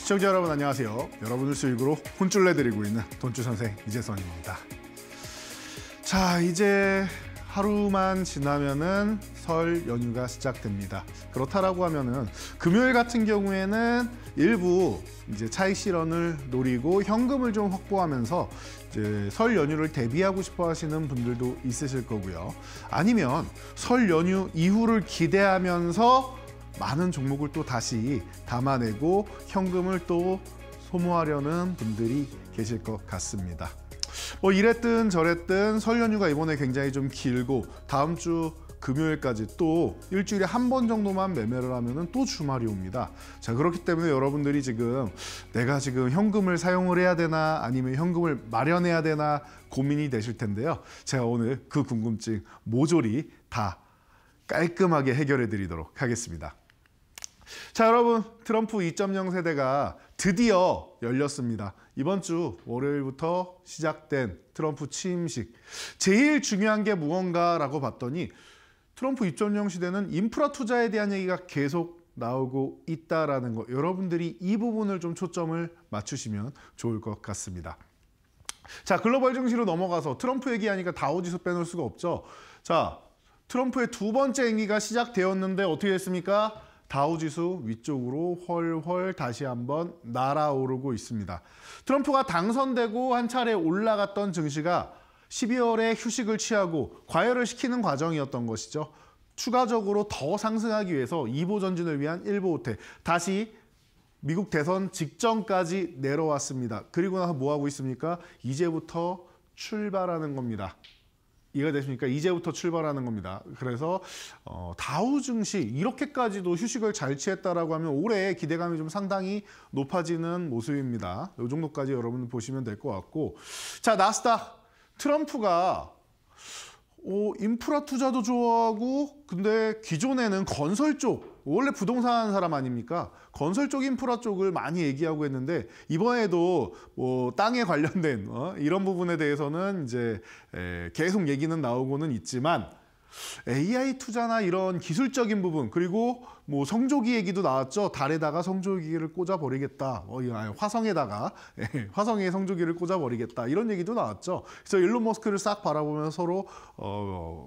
시청자 여러분 안녕하세요. 여러분을 수익으로 혼쭐 내드리고 있는 돈주 선생 이재선입니다. 자, 이제 하루만 지나면은 설 연휴가 시작됩니다. 그렇다라고 하면은 금요일 같은 경우에는 일부 이제 차익 실현을 노리고 현금을 좀 확보하면서 이제 설 연휴를 대비하고 싶어 하시는 분들도 있으실 거고요. 아니면 설 연휴 이후를 기대하면서 많은 종목을 또 다시 담아내고 현금을 또 소모하려는 분들이 계실 것 같습니다. 뭐 이랬든 저랬든 설 연휴가 이번에 굉장히 좀 길고 다음 주 금요일까지 또 일주일에 한 번 정도만 매매를 하면은 또 주말이 옵니다. 자, 그렇기 때문에 여러분들이 지금 내가 지금 현금을 사용을 해야 되나 아니면 현금을 마련해야 되나 고민이 되실 텐데요. 제가 오늘 그 궁금증 모조리 다 깔끔하게 해결해 드리도록 하겠습니다. 자, 여러분, 트럼프 2.0 세대가 드디어 열렸습니다. 이번 주 월요일부터 시작된 트럼프 취임식. 제일 중요한 게 무언가라고 봤더니 트럼프 2.0 시대는 인프라 투자에 대한 얘기가 계속 나오고 있다라는 거. 여러분들이 이 부분을 좀 초점을 맞추시면 좋을 것 같습니다. 자, 글로벌 증시로 넘어가서 트럼프 얘기하니까 다우지수 빼놓을 수가 없죠. 자, 트럼프의 두 번째 임기가 시작되었는데 어떻게 됐습니까? 다우지수 위쪽으로 훨훨 다시 한번 날아오르고 있습니다. 트럼프가 당선되고 한 차례 올라갔던 증시가 12월에 휴식을 취하고 과열을 시키는 과정이었던 것이죠. 추가적으로 더 상승하기 위해서 2보 전진을 위한 1보 호퇴, 다시 미국 대선 직전까지 내려왔습니다. 그리고 나서 뭐 하고 있습니까? 이제부터 출발하는 겁니다. 이해가 되십니까? 이제부터 출발하는 겁니다. 그래서 다우 증시 이렇게까지도 휴식을 잘 취했다라고 하면 올해 기대감이 좀 상당히 높아지는 모습입니다. 이 정도까지 여러분 보시면 될 것 같고, 자, 나스닥 트럼프가 인프라 투자도 좋아하고, 근데 기존에는 건설 쪽, 원래 부동산 하는 사람 아닙니까? 건설 쪽 인프라 쪽을 많이 얘기하고 했는데 이번에도 뭐 땅에 관련된 이런 부분에 대해서는 이제 계속 얘기는 나오고는 있지만 AI 투자나 이런 기술적인 부분, 그리고 뭐 성조기 얘기도 나왔죠. 달에다가 성조기를 꽂아버리겠다. 화성에다가 화성에 성조기를 꽂아버리겠다. 이런 얘기도 나왔죠. 그래서 일론 머스크를 싹 바라보면서 서로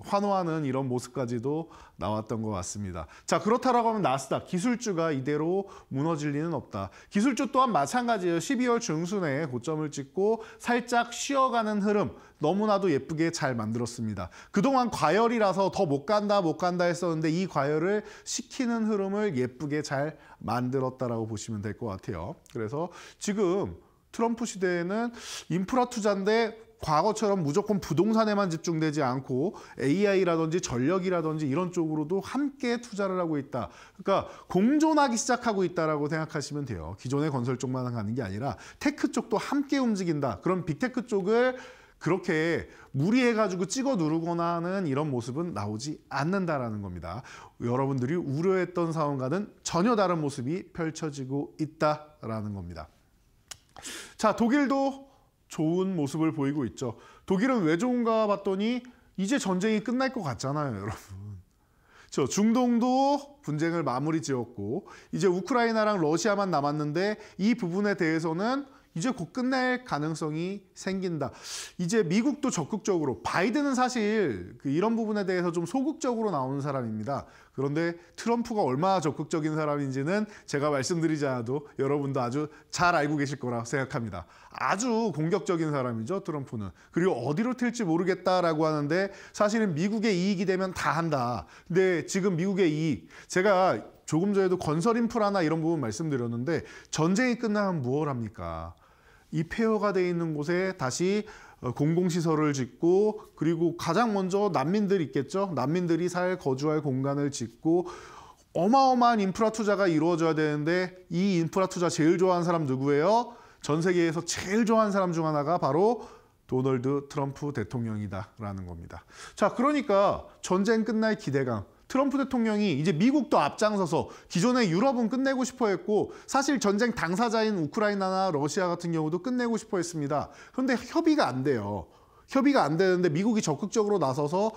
환호하는 이런 모습까지도 나왔던 것 같습니다. 자, 그렇다라고 하면 나스닥 기술주가 이대로 무너질 리는 없다. 기술주 또한 마찬가지예요. 12월 중순에 고점을 찍고 살짝 쉬어가는 흐름, 너무나도 예쁘게 잘 만들었습니다. 그동안 과열이라서 더 못 간다 했었는데 이 과열을 시키는 흐름을 예쁘게 잘 만들었다라고 보시면 될 것 같아요. 그래서 지금 트럼프 시대에는 인프라 투자인데 과거처럼 무조건 부동산에만 집중되지 않고 AI라든지 전력이라든지 이런 쪽으로도 함께 투자를 하고 있다. 그러니까 공존하기 시작하고 있다라고 생각하시면 돼요. 기존의 건설 쪽만 가는 게 아니라 테크 쪽도 함께 움직인다. 그럼 빅테크 쪽을 그렇게 무리해가지고 찍어 누르거나 하는 이런 모습은 나오지 않는다라는 겁니다. 여러분들이 우려했던 상황과는 전혀 다른 모습이 펼쳐지고 있다라는 겁니다. 자, 독일도 좋은 모습을 보이고 있죠. 독일은 왜 좋은가 봤더니 이제 전쟁이 끝날 것 같잖아요, 여러분. 저 중동도 분쟁을 마무리 지었고 이제 우크라이나랑 러시아만 남았는데 이 부분에 대해서는 이제 곧 끝낼 가능성이 생긴다. 이제 미국도 적극적으로, 바이든은 사실 이런 부분에 대해서 좀 소극적으로 나오는 사람입니다. 그런데 트럼프가 얼마나 적극적인 사람인지는 제가 말씀드리지 않아도 여러분도 아주 잘 알고 계실 거라 생각합니다. 아주 공격적인 사람이죠, 트럼프는. 그리고 어디로 튈지 모르겠다라고 하는데 사실은 미국의 이익이 되면 다 한다. 근데 지금 미국의 이익, 제가 조금 전에도 건설 인프라나 이런 부분 말씀드렸는데 전쟁이 끝나면 무엇을 합니까? 이 폐허가 돼 있는 곳에 다시 공공시설을 짓고, 그리고 가장 먼저 난민들 있겠죠? 난민들이 거주할 공간을 짓고, 어마어마한 인프라 투자가 이루어져야 되는데 이 인프라 투자 제일 좋아하는 사람 누구예요? 전 세계에서 제일 좋아하는 사람 중 하나가 바로 도널드 트럼프 대통령이다라는 겁니다. 자, 그러니까 전쟁 끝날 기대감. 트럼프 대통령이 이제 미국도 앞장서서 기존의 유럽은 끝내고 싶어 했고 사실 전쟁 당사자인 우크라이나나 러시아 같은 경우도 끝내고 싶어 했습니다. 그런데 협의가 안 돼요. 협의가 안 되는데 미국이 적극적으로 나서서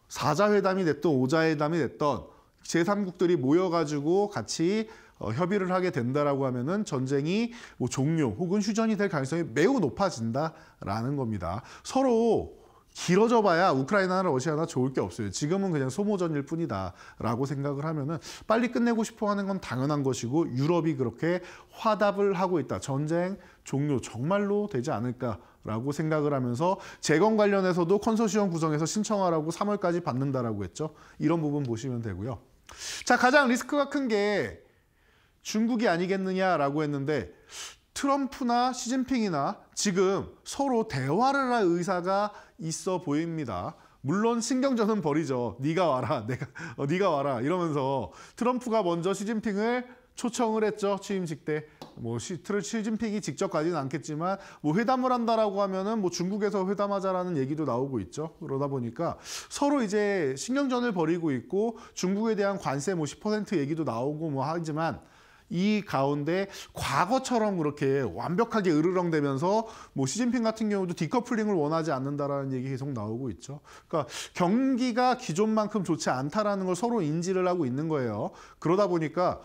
4자 회담이 됐던 5자 회담이 됐던 제3국들이 모여가지고 같이 협의를 하게 된다라고 하면은 전쟁이 뭐 종료 혹은 휴전이 될 가능성이 매우 높아진다라는 겁니다. 서로 길어져 봐야 우크라이나나 러시아나 좋을 게 없어요. 지금은 그냥 소모전일 뿐이다라고 생각을 하면은 빨리 끝내고 싶어 하는 건 당연한 것이고 유럽이 그렇게 화답을 하고 있다. 전쟁 종료 정말로 되지 않을까라고 생각을 하면서 재건 관련해서도 컨소시엄 구성해서 신청하라고 3월까지 받는다라고 했죠. 이런 부분 보시면 되고요. 자, 가장 리스크가 큰 게 중국이 아니겠느냐라고 했는데 트럼프나 시진핑이나 지금 서로 대화를 할 의사가 있어 보입니다. 물론 신경전은 벌이죠. 네가 와라, 네가 와라 이러면서 트럼프가 먼저 시진핑을 초청을 했죠. 취임식 때. 뭐 시진핑이 직접 가지는 않겠지만 뭐 회담을 한다라고 하면은 뭐 중국에서 회담하자라는 얘기도 나오고 있죠. 그러다 보니까 서로 이제 신경전을 벌이고 있고 중국에 대한 관세 뭐 10% 얘기도 나오고 뭐 하지만 이 가운데 과거처럼 그렇게 완벽하게 으르렁대면서 뭐 시진핑 같은 경우도 디커플링을 원하지 않는다라는 얘기 계속 나오고 있죠. 그러니까 경기가 기존만큼 좋지 않다라는 걸 서로 인지를 하고 있는 거예요. 그러다 보니까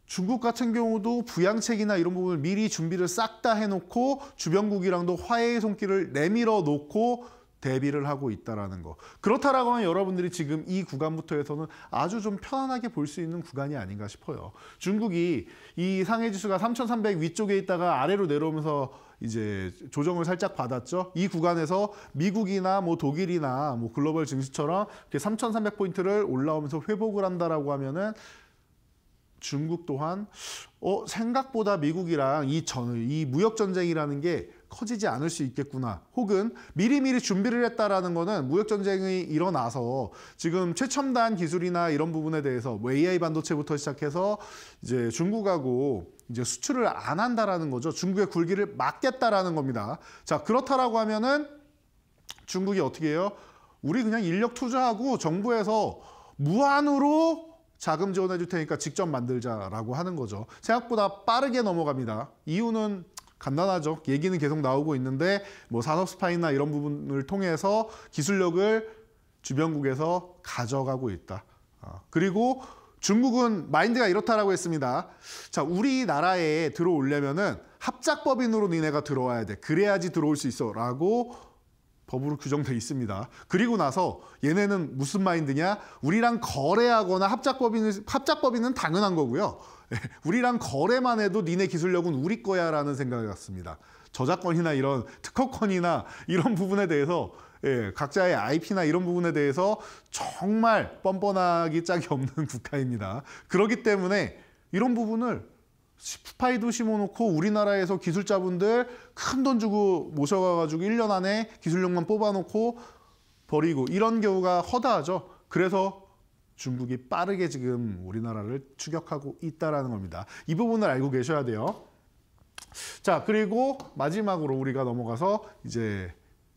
중국 같은 경우도 부양책이나 이런 부분을 미리 준비를 싹 다 해놓고 주변국이랑도 화해의 손길을 내밀어 놓고 대비를 하고 있다라는 거. 그렇다라고 하면 여러분들이 지금 이 구간부터 해서는 아주 좀 편안하게 볼 수 있는 구간이 아닌가 싶어요. 중국이 이 상해지수가 3,300 위쪽에 있다가 아래로 내려오면서 이제 조정을 살짝 받았죠. 이 구간에서 미국이나 뭐 독일이나 뭐 글로벌 증시처럼 3,300포인트를 올라오면서 회복을 한다라고 하면은 중국 또한 생각보다 미국이랑 이 무역 전쟁이라는 게 커지지 않을 수 있겠구나. 혹은 미리미리 준비를 했다라는 거는 무역 전쟁이 일어나서 지금 최첨단 기술이나 이런 부분에 대해서 뭐 AI 반도체부터 시작해서 이제 중국하고 이제 수출을 안 한다라는 거죠. 중국의 굴기를 막겠다라는 겁니다. 자, 그렇다라고 하면은 중국이 어떻게 해요? 우리 그냥 인력 투자하고 정부에서 무한으로 자금 지원해 줄 테니까 직접 만들자라고 하는 거죠. 생각보다 빠르게 넘어갑니다. 이유는 간단하죠. 얘기는 계속 나오고 있는데 뭐 산업 스파이나 이런 부분을 통해서 기술력을 주변국에서 가져가고 있다. 그리고 중국은 마인드가 이렇다라고 했습니다. 자, 우리나라에 들어오려면은 합작법인으로 니네가 들어와야 돼. 그래야지 들어올 수 있어라고 법으로 규정돼 있습니다. 그리고 나서 얘네는 무슨 마인드냐? 우리랑 거래하거나 합작법인은 당연한 거고요. 우리랑 거래만 해도 니네 기술력은 우리 거야 라는 생각을 갖습니다. 저작권이나 이런 특허권이나 이런 부분에 대해서 각자의 IP나 이런 부분에 대해서 정말 뻔뻔하기 짝이 없는 국가입니다. 그렇기 때문에 이런 부분을 스파이도 심어놓고 우리나라에서 기술자분들 큰 돈 주고 모셔가지고 1년 안에 기술력만 뽑아놓고 버리고 이런 경우가 허다하죠. 그래서 중국이 빠르게 지금 우리나라를 추격하고 있다는 겁니다. 이 부분을 알고 계셔야 돼요. 자, 그리고 마지막으로 우리가 넘어가서 이제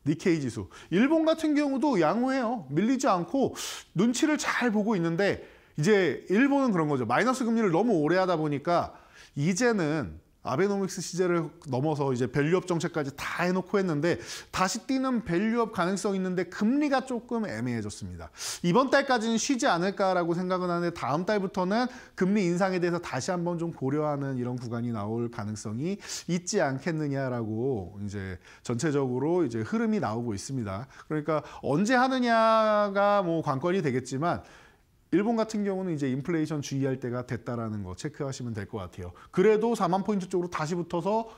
니케이 지수. 일본 같은 경우도 양호해요. 밀리지 않고 눈치를 잘 보고 있는데 이제 일본은 그런 거죠. 마이너스 금리를 너무 오래 하다 보니까 이제는 아베노믹스 시제를 넘어서 이제 밸류업 정책까지 다 해놓고 했는데 다시 뛰는 밸류업 가능성이 있는데 금리가 조금 애매해졌습니다. 이번 달까지는 쉬지 않을까라고 생각은 하는데 다음 달부터는 금리 인상에 대해서 다시 한번 좀 고려하는 이런 구간이 나올 가능성이 있지 않겠느냐라고 이제 전체적으로 이제 흐름이 나오고 있습니다. 그러니까 언제 하느냐가 뭐 관건이 되겠지만 일본 같은 경우는 이제 인플레이션 주의할 때가 됐다라는 거 체크하시면 될 것 같아요. 그래도 4만 포인트 쪽으로 다시 붙어서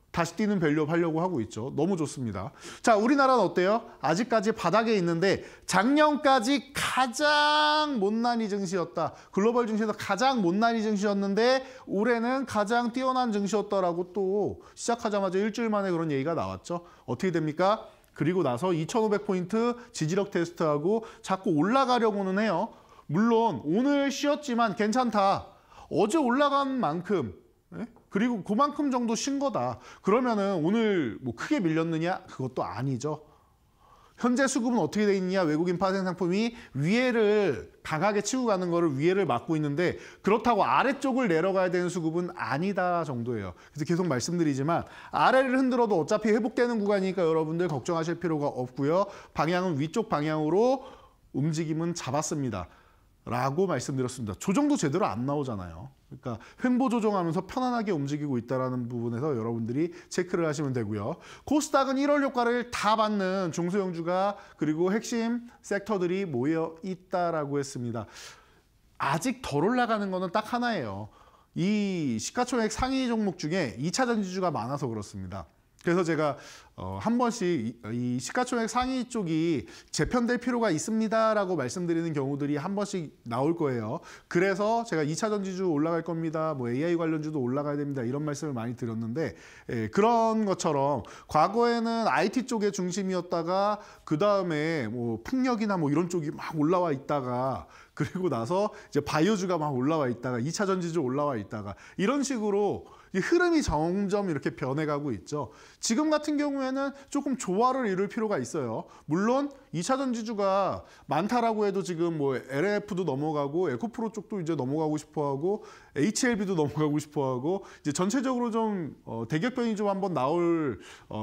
다시 뛰는 밸류업 하려고 하고 있죠. 너무 좋습니다. 자, 우리나라는 어때요? 아직까지 바닥에 있는데 작년까지 가장 못난이 증시였다. 글로벌 증시에서 가장 못난이 증시였는데 올해는 가장 뛰어난 증시였다라고 또 시작하자마자 일주일 만에 그런 얘기가 나왔죠. 어떻게 됩니까? 그리고 나서 2,500포인트 지지력 테스트하고 자꾸 올라가려고는 해요. 물론 오늘 쉬었지만 괜찮다. 어제 올라간 만큼 그리고 그만큼 정도 쉰 거다. 그러면은 오늘 뭐 크게 밀렸느냐? 그것도 아니죠. 현재 수급은 어떻게 돼 있느냐? 외국인 파생 상품이 위에를 강하게 치고 가는 거를 위에를 막고 있는데 그렇다고 아래쪽을 내려가야 되는 수급은 아니다 정도예요. 그래서 계속 말씀드리지만 아래를 흔들어도 어차피 회복되는 구간이니까 여러분들 걱정하실 필요가 없고요. 방향은 위쪽 방향으로 움직임은 잡았습니다. 라고 말씀드렸습니다. 조정도 제대로 안 나오잖아요. 그러니까 횡보 조정하면서 편안하게 움직이고 있다는 부분에서 여러분들이 체크를 하시면 되고요. 코스닥은 1월 효과를 다 받는 중소형주가 그리고 핵심 섹터들이 모여 있다라고 했습니다. 아직 덜 올라가는 거는 딱 하나예요. 이 시가총액 상위 종목 중에 2차 전지주가 많아서 그렇습니다. 그래서 제가 한 번씩 이 시가총액 상위 쪽이 재편될 필요가 있습니다라고 말씀드리는 경우들이 한 번씩 나올 거예요. 그래서 제가 2차 전지주 올라갈 겁니다. 뭐 AI 관련주도 올라가야 됩니다. 이런 말씀을 많이 드렸는데 그런 것처럼 과거에는 IT 쪽에 중심이었다가 그 다음에 뭐 풍력이나 뭐 이런 쪽이 막 올라와 있다가 그리고 나서 이제 바이오주가 막 올라와 있다가 2차 전지주 올라와 있다가 이런 식으로 흐름이 점점 이렇게 변해가고 있죠. 지금 같은 경우에는 조금 조화를 이룰 필요가 있어요. 물론 2차 전지주가 많다라고 해도 지금 뭐 LF도 넘어가고 에코프로 쪽도 이제 넘어가고 싶어하고 HLB도 넘어가고 싶어하고 이제 전체적으로 좀 대격변이 좀 한번 나올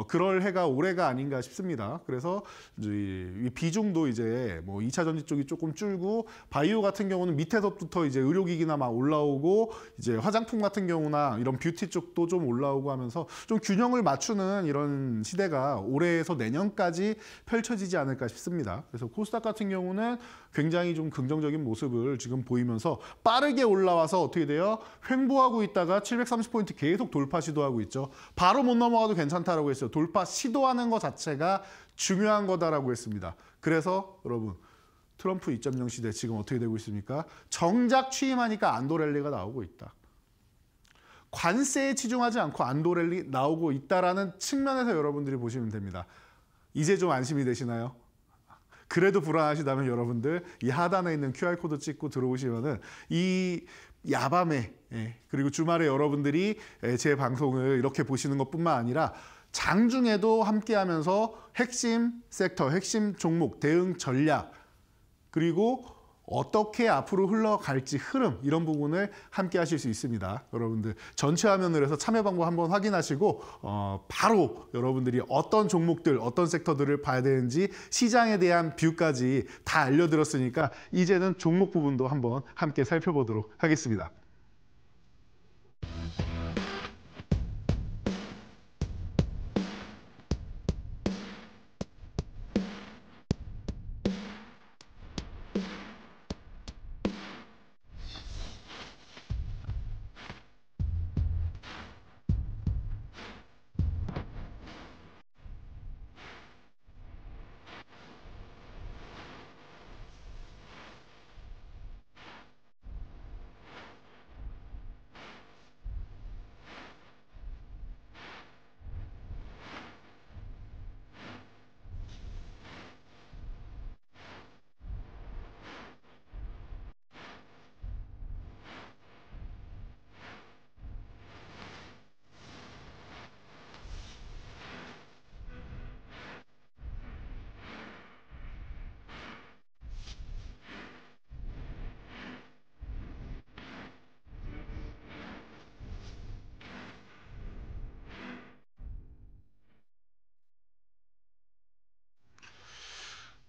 그럴 해가 올해가 아닌가 싶습니다. 그래서 이 비중도 이제 뭐 2차 전지 쪽이 조금 줄고 바이오 같은 경우는 밑에서부터 이제 의료기기나 막 올라오고 이제 화장품 같은 경우나 이런 뷰티 쪽도 좀 올라오고 하면서 좀 균형을 맞추는 이런 시대가 올해에서 내년까지 펼쳐지지 않을까 싶습니다. 그래서 코스닥 같은 경우는 굉장히 좀 긍정적인 모습을 지금 보이면서 빠르게 올라와서 어떻게 돼요? 횡보하고 있다가 730포인트 계속 돌파 시도하고 있죠. 바로 못 넘어가도 괜찮다라고 했어요. 돌파 시도하는 것 자체가 중요한 거다라고 했습니다. 그래서 여러분 트럼프 2.0 시대 지금 어떻게 되고 있습니까? 정작 취임하니까 안도 랠리가 나오고 있다. 관세에 치중하지 않고 안도 랠리 나오고 있다라는 측면에서 여러분들이 보시면 됩니다. 이제 좀 안심이 되시나요? 그래도 불안하시다면 여러분들 이 하단에 있는 QR코드 찍고 들어오시면은 이 야밤에 그리고 주말에 여러분들이 제 방송을 이렇게 보시는 것뿐만 아니라 장중에도 함께하면서 핵심 섹터, 핵심 종목, 대응 전략 그리고 어떻게 앞으로 흘러갈지 흐름 이런 부분을 함께 하실 수 있습니다. 여러분들 전체 화면을 해서 참여 방법 한번 확인하시고 바로 여러분들이 어떤 종목들, 어떤 섹터들을 봐야 되는지 시장에 대한 뷰까지 다 알려드렸으니까 이제는 종목 부분도 한번 함께 살펴보도록 하겠습니다.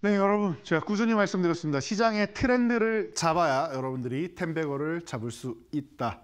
네, 여러분 제가 꾸준히 말씀드렸습니다. 시장의 트렌드를 잡아야 여러분들이 10배거를 잡을 수 있다.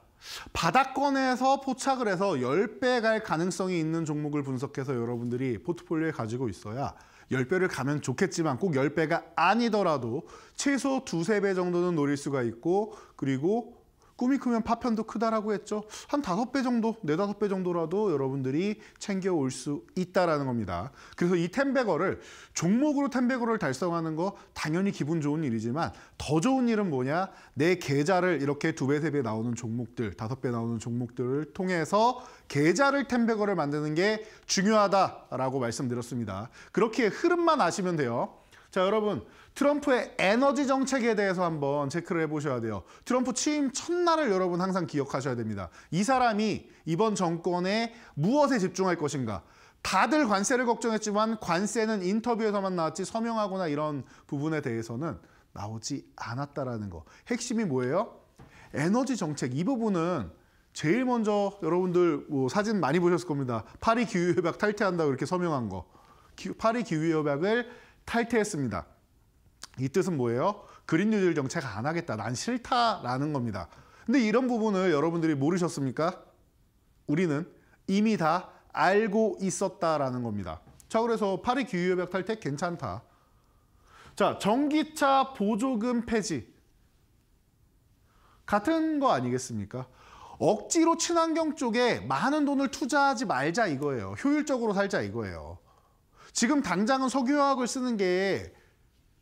바닥권에서 포착을 해서 10배 갈 가능성이 있는 종목을 분석해서 여러분들이 포트폴리오에 가지고 있어야 10배를 가면 좋겠지만 꼭 10배가 아니더라도 최소 2~3배 정도는 노릴 수가 있고 그리고 꿈이 크면 파편도 크다라고 했죠. 한 5배 정도, 4~5배 정도라도 여러분들이 챙겨올 수 있다라는 겁니다. 그래서 이 10배거를 종목으로 10배거를 달성하는 거 당연히 기분 좋은 일이지만 더 좋은 일은 뭐냐? 내 계좌를 이렇게 2배, 3배 나오는 종목들, 5배 나오는 종목들을 통해서 계좌를 10배거를 만드는 게 중요하다라고 말씀드렸습니다. 그렇게 흐름만 아시면 돼요. 자, 여러분 트럼프의 에너지 정책에 대해서 한번 체크를 해보셔야 돼요. 트럼프 취임 첫날을 여러분 항상 기억하셔야 됩니다. 이 사람이 이번 정권에 무엇에 집중할 것인가. 다들 관세를 걱정했지만 관세는 인터뷰에서만 나왔지 서명하거나 이런 부분에 대해서는 나오지 않았다라는 거. 핵심이 뭐예요? 에너지 정책. 이 부분은 제일 먼저 여러분들 뭐 사진 많이 보셨을 겁니다. 파리 기후협약 탈퇴한다고 이렇게 서명한 거. 파리 기후협약을 탈퇴했습니다. 이 뜻은 뭐예요? 그린 뉴딜 정책 안 하겠다. 난 싫다라는 겁니다. 근데 이런 부분을 여러분들이 모르셨습니까? 우리는 이미 다 알고 있었다라는 겁니다. 자, 그래서 파리 기후협약 탈퇴 괜찮다. 자, 전기차 보조금 폐지. 같은 거 아니겠습니까? 억지로 친환경 쪽에 많은 돈을 투자하지 말자 이거예요. 효율적으로 살자 이거예요. 지금 당장은 석유화학을 쓰는 게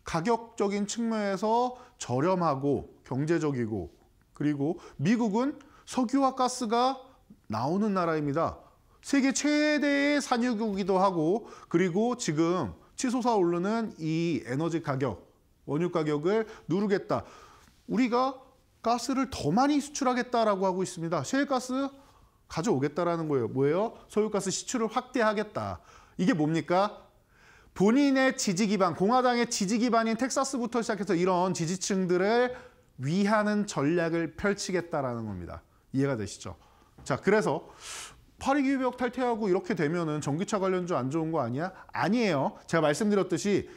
가격적인 측면에서 저렴하고 경제적이고, 그리고 미국은 석유와 가스가 나오는 나라입니다. 세계 최대의 산유국이기도 하고, 그리고 지금 치솟아 오르는 이 에너지 가격, 원유 가격을 누르겠다. 우리가 가스를 더 많이 수출하겠다라고 하고 있습니다. 셰일가스 가져오겠다라는 거예요. 뭐예요? 석유가스 시출을 확대하겠다. 이게 뭡니까? 본인의 지지 기반, 공화당의 지지 기반인 텍사스부터 시작해서 이런 지지층들을 위하는 전략을 펼치겠다라는 겁니다. 이해가 되시죠? 자, 그래서 파리 기후협약 탈퇴하고 이렇게 되면은 전기차 관련주 안 좋은 거 아니야? 아니에요. 제가 말씀드렸듯이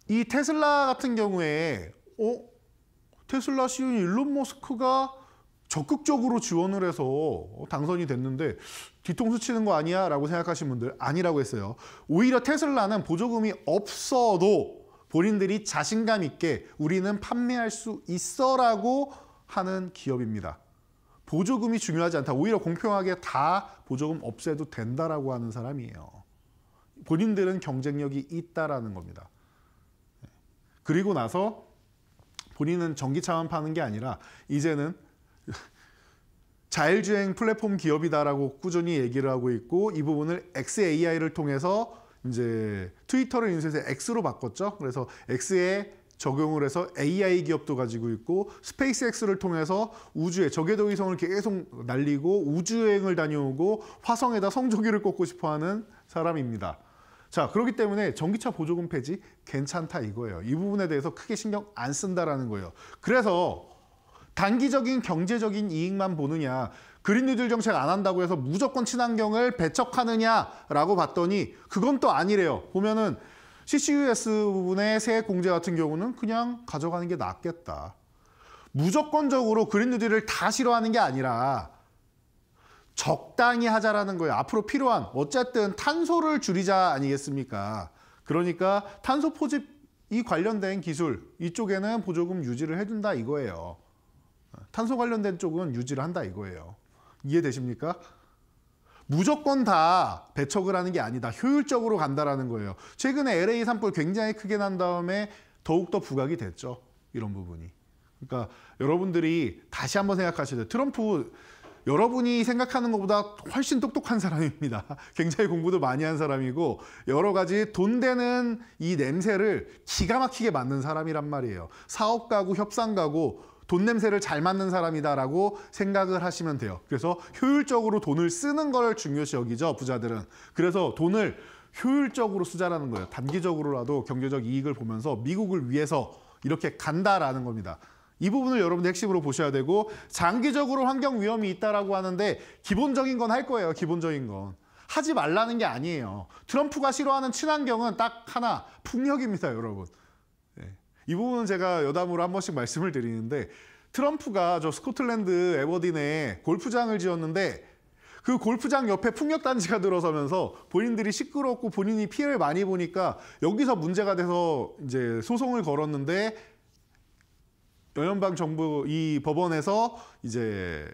이 테슬라 같은 경우에 테슬라 CEO인 일론 머스크가 적극적으로 지원을 해서 당선이 됐는데 뒤통수 치는 거 아니야? 라고 생각하시는 분들 아니라고 했어요. 오히려 테슬라는 보조금이 없어도 본인들이 자신감 있게 우리는 판매할 수 있어라고 하는 기업입니다. 보조금이 중요하지 않다. 오히려 공평하게 다 보조금 없애도 된다라고 하는 사람이에요. 본인들은 경쟁력이 있다라는 겁니다. 그리고 나서 본인은 전기차만 파는 게 아니라 이제는 자율주행 플랫폼 기업이다라고 꾸준히 얘기를 하고 있고, 이 부분을 XAI를 통해서 이제 트위터를 인수해서 X로 바꿨죠. 그래서 X에 적용을 해서 AI 기업도 가지고 있고, 스페이스X를 통해서 우주에 저궤도 위성을 계속 날리고 우주여행을 다녀오고 화성에다 성조기를 꽂고 싶어하는 사람입니다. 자, 그렇기 때문에 전기차 보조금 폐지 괜찮다 이거예요. 이 부분에 대해서 크게 신경 안 쓴다라는 거예요. 그래서 단기적인 경제적인 이익만 보느냐, 그린 뉴딜 정책 안 한다고 해서 무조건 친환경을 배척하느냐라고 봤더니 그건 또 아니래요. 보면은 CCUS 부분의 세액 공제 같은 경우는 그냥 가져가는 게 낫겠다. 무조건적으로 그린 뉴딜을 다 싫어하는 게 아니라 적당히 하자라는 거예요. 앞으로 필요한, 어쨌든 탄소를 줄이자 아니겠습니까? 그러니까 탄소 포집이 관련된 기술, 이쪽에는 보조금 유지를 해준다 이거예요. 탄소 관련된 쪽은 유지를 한다 이거예요. 이해되십니까? 무조건 다 배척을 하는 게 아니다. 효율적으로 간다라는 거예요. 최근에 LA 산불 굉장히 크게 난 다음에 더욱더 부각이 됐죠. 이런 부분이. 그러니까 여러분들이 다시 한번 생각하셔야 돼요. 트럼프, 여러분이 생각하는 것보다 훨씬 똑똑한 사람입니다. 굉장히 공부도 많이 한 사람이고 여러 가지 돈 되는 이 냄새를 기가 막히게 맡는 사람이란 말이에요. 사업가고 협상가고 돈 냄새를 잘 맡는 사람이다라고 생각을 하시면 돼요. 그래서 효율적으로 돈을 쓰는 걸 중요시 여기죠, 부자들은. 그래서 돈을 효율적으로 쓰자라는 거예요. 단기적으로라도 경제적 이익을 보면서 미국을 위해서 이렇게 간다라는 겁니다. 이 부분을 여러분들 핵심으로 보셔야 되고, 장기적으로 환경 위험이 있다라고 하는데 기본적인 건 할 거예요. 기본적인 건. 하지 말라는 게 아니에요. 트럼프가 싫어하는 친환경은 딱 하나, 풍력입니다, 여러분. 이 부분은 제가 여담으로 한 번씩 말씀을 드리는데, 트럼프가 저 스코틀랜드 에버딘에 골프장을 지었는데 그 골프장 옆에 풍력단지가 들어서면서 본인들이 시끄럽고 본인이 피해를 많이 보니까 여기서 문제가 돼서 이제 소송을 걸었는데, 연방 정부 이 법원에서 이제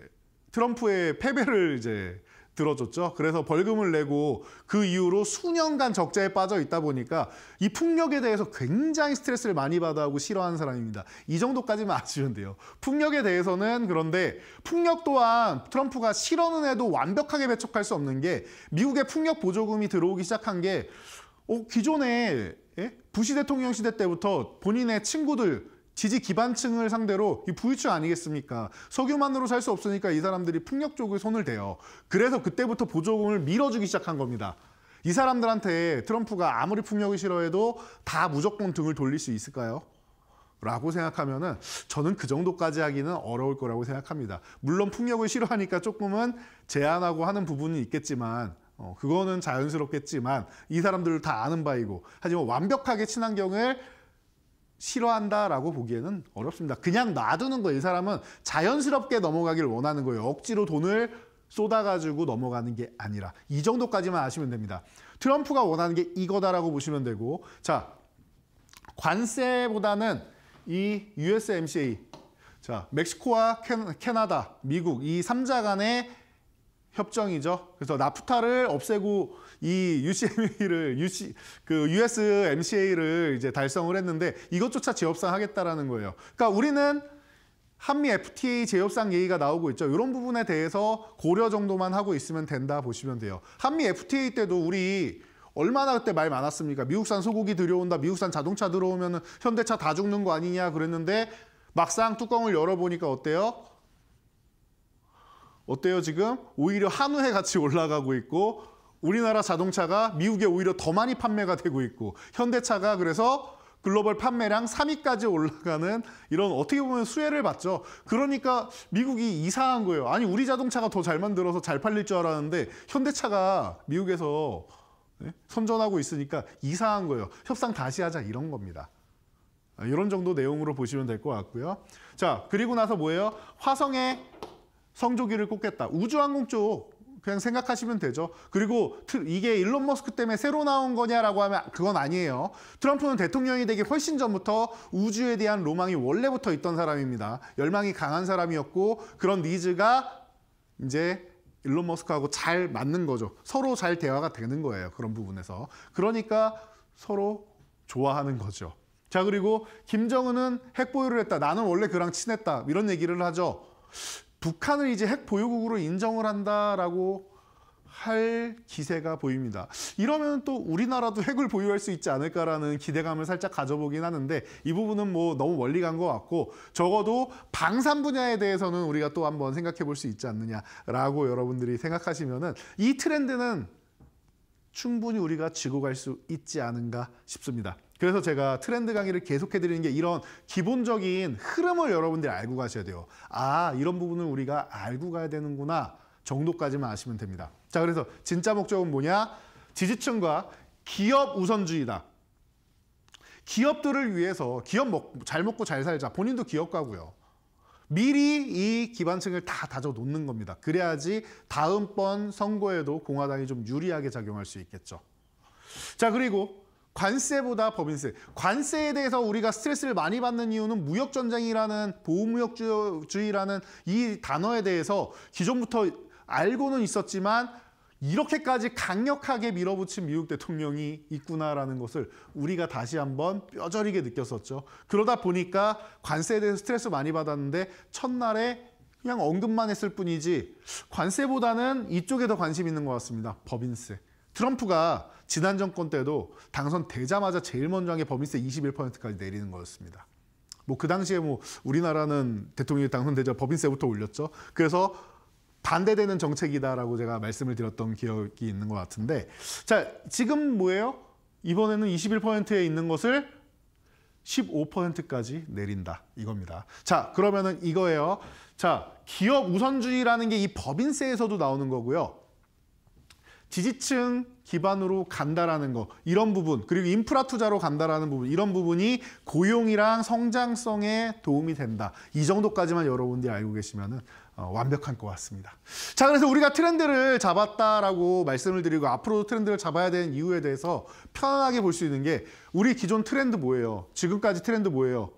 트럼프의 패배를 이제 들어줬죠. 그래서 벌금을 내고 그 이후로 수년간 적자에 빠져 있다 보니까 이 풍력에 대해서 굉장히 스트레스를 많이 받아하고 싫어하는 사람입니다. 이 정도까지만 아시면 돼요. 풍력에 대해서는. 그런데 풍력 또한 트럼프가 싫어는 해도 완벽하게 배척할 수 없는 게, 미국의 풍력 보조금이 들어오기 시작한 게 기존에 부시 대통령 시대 때부터 본인의 친구들, 지지 기반층을 상대로 이 부유층 아니겠습니까? 석유만으로 살 수 없으니까 이 사람들이 풍력 쪽에 손을 대요. 그래서 그때부터 보조금을 밀어주기 시작한 겁니다. 이 사람들한테 트럼프가 아무리 풍력을 싫어해도 다 무조건 등을 돌릴 수 있을까요? 라고 생각하면은 저는 그 정도까지 하기는 어려울 거라고 생각합니다. 물론 풍력을 싫어하니까 조금은 제한하고 하는 부분은 있겠지만, 그거는 자연스럽겠지만 이 사람들을 다 아는 바이고, 하지만 완벽하게 친환경을 싫어한다라고 보기에는 어렵습니다. 그냥 놔두는 거예요. 이 사람은 자연스럽게 넘어가길 원하는 거예요. 억지로 돈을 쏟아가지고 넘어가는 게 아니라 이 정도까지만 아시면 됩니다. 트럼프가 원하는 게 이거다라고 보시면 되고, 자, 관세보다는 이 USMCA, 자, 멕시코와 캐나다, 미국 이 3자 간의 협정이죠. 그래서 나프타를 없애고 이 USMCA를 이제 달성을 했는데 이것조차 재협상 하겠다라는 거예요. 그러니까 우리는 한미 FTA 재협상 얘기가 나오고 있죠. 이런 부분에 대해서 고려 정도만 하고 있으면 된다 보시면 돼요. 한미 FTA 때도 우리 얼마나 그때 말 많았습니까? 미국산 소고기 들여온다, 미국산 자동차 들어오면 현대차 다 죽는 거 아니냐 그랬는데 막상 뚜껑을 열어보니까 어때요? 어때요 지금? 오히려 한우에 같이 올라가고 있고 우리나라 자동차가 미국에 오히려 더 많이 판매가 되고 있고 현대차가 그래서 글로벌 판매량 3위까지 올라가는 이런 어떻게 보면 수혜를 받죠. 그러니까 미국이 이상한 거예요. 아니 우리 자동차가 더 잘 만들어서 잘 팔릴 줄 알았는데 현대차가 미국에서 선전하고 있으니까 이상한 거예요. 협상 다시 하자 이런 겁니다. 이런 정도 내용으로 보시면 될 것 같고요. 자, 그리고 나서 뭐예요? 화성에 성조기를 꽂겠다. 우주항공 쪽 그냥 생각하시면 되죠. 그리고 이게 일론 머스크 때문에 새로 나온 거냐라고 하면 그건 아니에요. 트럼프는 대통령이 되기 훨씬 전부터 우주에 대한 로망이 원래부터 있던 사람입니다. 열망이 강한 사람이었고 그런 니즈가 이제 일론 머스크하고 잘 맞는 거죠. 서로 잘 대화가 되는 거예요. 그런 부분에서. 그러니까 서로 좋아하는 거죠. 자, 그리고 김정은은 핵 보유를 했다. 나는 원래 그랑 친했다. 이런 얘기를 하죠. 북한을 이제 핵 보유국으로 인정을 한다라고 할 기세가 보입니다. 이러면 또 우리나라도 핵을 보유할 수 있지 않을까라는 기대감을 살짝 가져보긴 하는데 이 부분은 뭐 너무 멀리 간 것 같고 적어도 방산 분야에 대해서는 우리가 또 한번 생각해 볼 수 있지 않느냐라고 여러분들이 생각하시면은 이 트렌드는 충분히 우리가 쥐고 갈 수 있지 않은가 싶습니다. 그래서 제가 트렌드 강의를 계속해드리는 게 이런 기본적인 흐름을 여러분들이 알고 가셔야 돼요. 아, 이런 부분을 우리가 알고 가야 되는구나 정도까지만 아시면 됩니다. 자, 그래서 진짜 목적은 뭐냐? 지지층과 기업 우선주의다. 기업들을 위해서 잘 먹고 잘 살자. 본인도 기업가고요. 미리 이 기반층을 다 다져 놓는 겁니다. 그래야지 다음번 선거에도 공화당이 좀 유리하게 작용할 수 있겠죠. 자, 그리고 관세보다 법인세. 관세에 대해서 우리가 스트레스를 많이 받는 이유는 무역전쟁이라는 보호무역주의라는 이 단어에 대해서 기존부터 알고는 있었지만 이렇게까지 강력하게 밀어붙인 미국 대통령이 있구나라는 것을 우리가 다시 한번 뼈저리게 느꼈었죠. 그러다 보니까 관세에 대해서 스트레스 많이 받았는데 첫날에 그냥 언급만 했을 뿐이지 관세보다는 이쪽에 더 관심 있는 것 같습니다. 법인세. 트럼프가 지난 정권 때도 당선되자마자 제일 먼저 한 게 법인세 21%까지 내리는 거였습니다. 뭐 그 당시에 뭐 우리나라는 대통령이 당선되자 법인세부터 올렸죠. 그래서 반대되는 정책이다라고 제가 말씀을 드렸던 기억이 있는 것 같은데, 자, 지금 뭐예요? 이번에는 21%에 있는 것을 15%까지 내린다 이겁니다. 자, 그러면은 이거예요. 자, 기업 우선주의라는 게 이 법인세에서도 나오는 거고요. 지지층 기반으로 간다라는 거, 이런 부분, 그리고 인프라 투자로 간다라는 부분, 이런 부분이 고용이랑 성장성에 도움이 된다. 이 정도까지만 여러분들이 알고 계시면은 완벽한 것 같습니다. 자, 그래서 우리가 트렌드를 잡았다라고 말씀을 드리고 앞으로도 트렌드를 잡아야 되는 이유에 대해서 편안하게 볼 수 있는 게 우리 기존 트렌드 뭐예요? 지금까지 트렌드 뭐예요?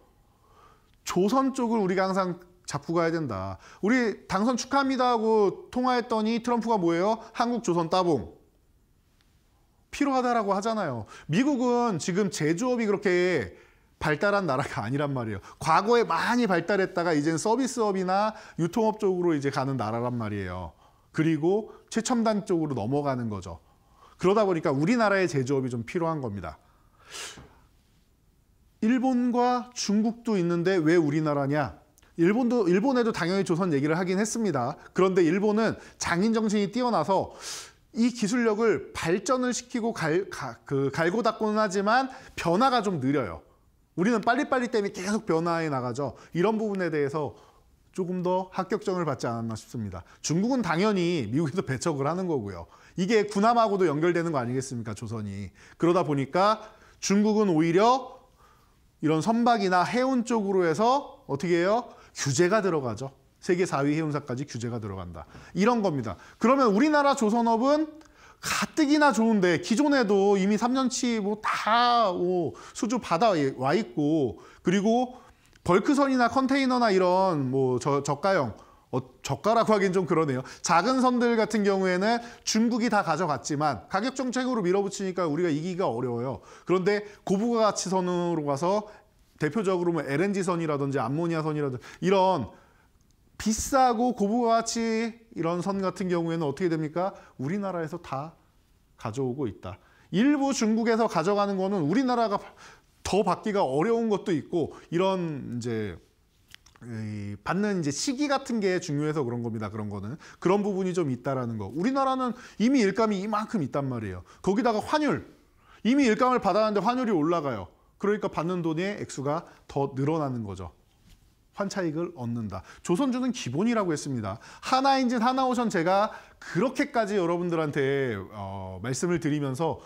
조선 쪽을 우리가 항상 잡고 가야 된다. 우리 당선 축하합니다 하고 통화했더니 트럼프가 뭐예요? 한국 조선 따봉. 필요하다라고 하잖아요. 미국은 지금 제조업이 그렇게 발달한 나라가 아니란 말이에요. 과거에 많이 발달했다가 이제는 서비스업이나 유통업 쪽으로 이제 가는 나라란 말이에요. 그리고 최첨단 쪽으로 넘어가는 거죠. 그러다 보니까 우리나라의 제조업이 좀 필요한 겁니다. 일본과 중국도 있는데 왜 우리나라냐? 일본에도 당연히 조선 얘기를 하긴 했습니다. 그런데 일본은 장인 정신이 뛰어나서 이 기술력을 발전을 시키고 갈고 닦고는 하지만 변화가 좀 느려요. 우리는 빨리빨리 때문에 계속 변화해 나가죠. 이런 부분에 대해서 조금 더 합격점을 받지 않았나 싶습니다. 중국은 당연히 미국에서 배척을 하는 거고요. 이게 군함하고도 연결되는 거 아니겠습니까, 조선이. 그러다 보니까 중국은 오히려 이런 선박이나 해운 쪽으로 해서 어떻게 해요? 규제가 들어가죠. 세계 4위 해운사까지 규제가 들어간다. 이런 겁니다. 그러면 우리나라 조선업은 가뜩이나 좋은데 기존에도 이미 3년치 뭐 다 수주 받아와 있고, 그리고 벌크선이나 컨테이너나 이런 뭐 저가형, 저가라고 하긴 좀 그러네요. 작은 선들 같은 경우에는 중국이 다 가져갔지만 가격 정책으로 밀어붙이니까 우리가 이기기가 어려워요. 그런데 고부가 가치 선으로 가서 대표적으로 뭐 LNG선이라든지 암모니아선이라든지 이런 비싸고 고부가 가치 이런 선 같은 경우에는 어떻게 됩니까? 우리나라에서 다 가져오고 있다. 일부 중국에서 가져가는 거는 우리나라가 더 받기가 어려운 것도 있고, 이런 이제 받는 이제 시기 같은 게 중요해서 그런 겁니다. 그런 거는 그런 부분이 좀 있다라는 거. 우리나라는 이미 일감이 이만큼 있단 말이에요. 거기다가 환율, 이미 일감을 받았는데 환율이 올라가요. 그러니까 받는 돈의 액수가 더 늘어나는 거죠. 환차익을 얻는다. 조선주는 기본이라고 했습니다. 하나인진 하나오션 제가 그렇게까지 여러분들한테 말씀을 드리면서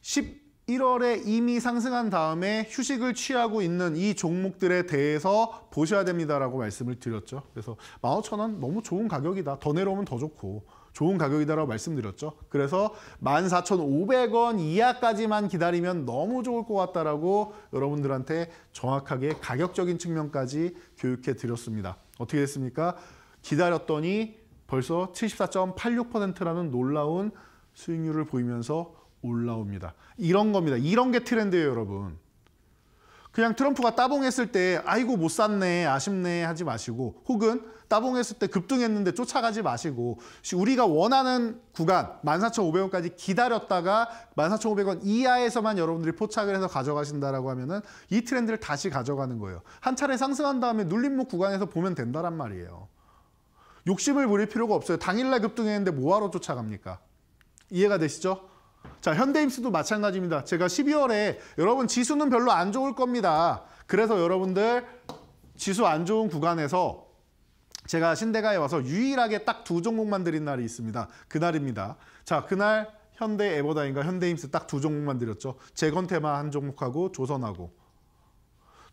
11월에 이미 상승한 다음에 휴식을 취하고 있는 이 종목들에 대해서 보셔야 됩니다라고 말씀을 드렸죠. 그래서 15,000원 너무 좋은 가격이다. 더 내려오면 더 좋고 좋은 가격이다라고 말씀드렸죠. 그래서 14,500원 이하까지만 기다리면 너무 좋을 것 같다라고 여러분들한테 정확하게 가격적인 측면까지 교육해 드렸습니다. 어떻게 됐습니까? 기다렸더니 벌써 74.86%라는 놀라운 수익률을 보이면서 올라옵니다. 이런 겁니다. 이런 게 트렌드예요, 여러분. 그냥 트럼프가 따봉했을 때 아이고 못 샀네, 아쉽네 하지 마시고, 혹은 따봉했을 때 급등했는데 쫓아가지 마시고, 우리가 원하는 구간 14,500원까지 기다렸다가 14,500원 이하에서만 여러분들이 포착을 해서 가져가신다라고 하면은 이 트렌드를 다시 가져가는 거예요. 한 차례 상승한 다음에 눌림목 구간에서 보면 된다란 말이에요. 욕심을 부릴 필요가 없어요. 당일날 급등했는데 뭐하러 쫓아갑니까? 이해가 되시죠? 자, 현대임스도 마찬가지입니다. 제가 12월에 여러분 지수는 별로 안 좋을 겁니다. 그래서 여러분들 지수 안 좋은 구간에서 제가 신대가에 와서 유일하게 딱 2종목만 드린 날이 있습니다. 그날입니다. 자, 그날 현대 에버다인과 현대임스 딱 2종목만 드렸죠. 재건테마 한 종목하고 조선하고.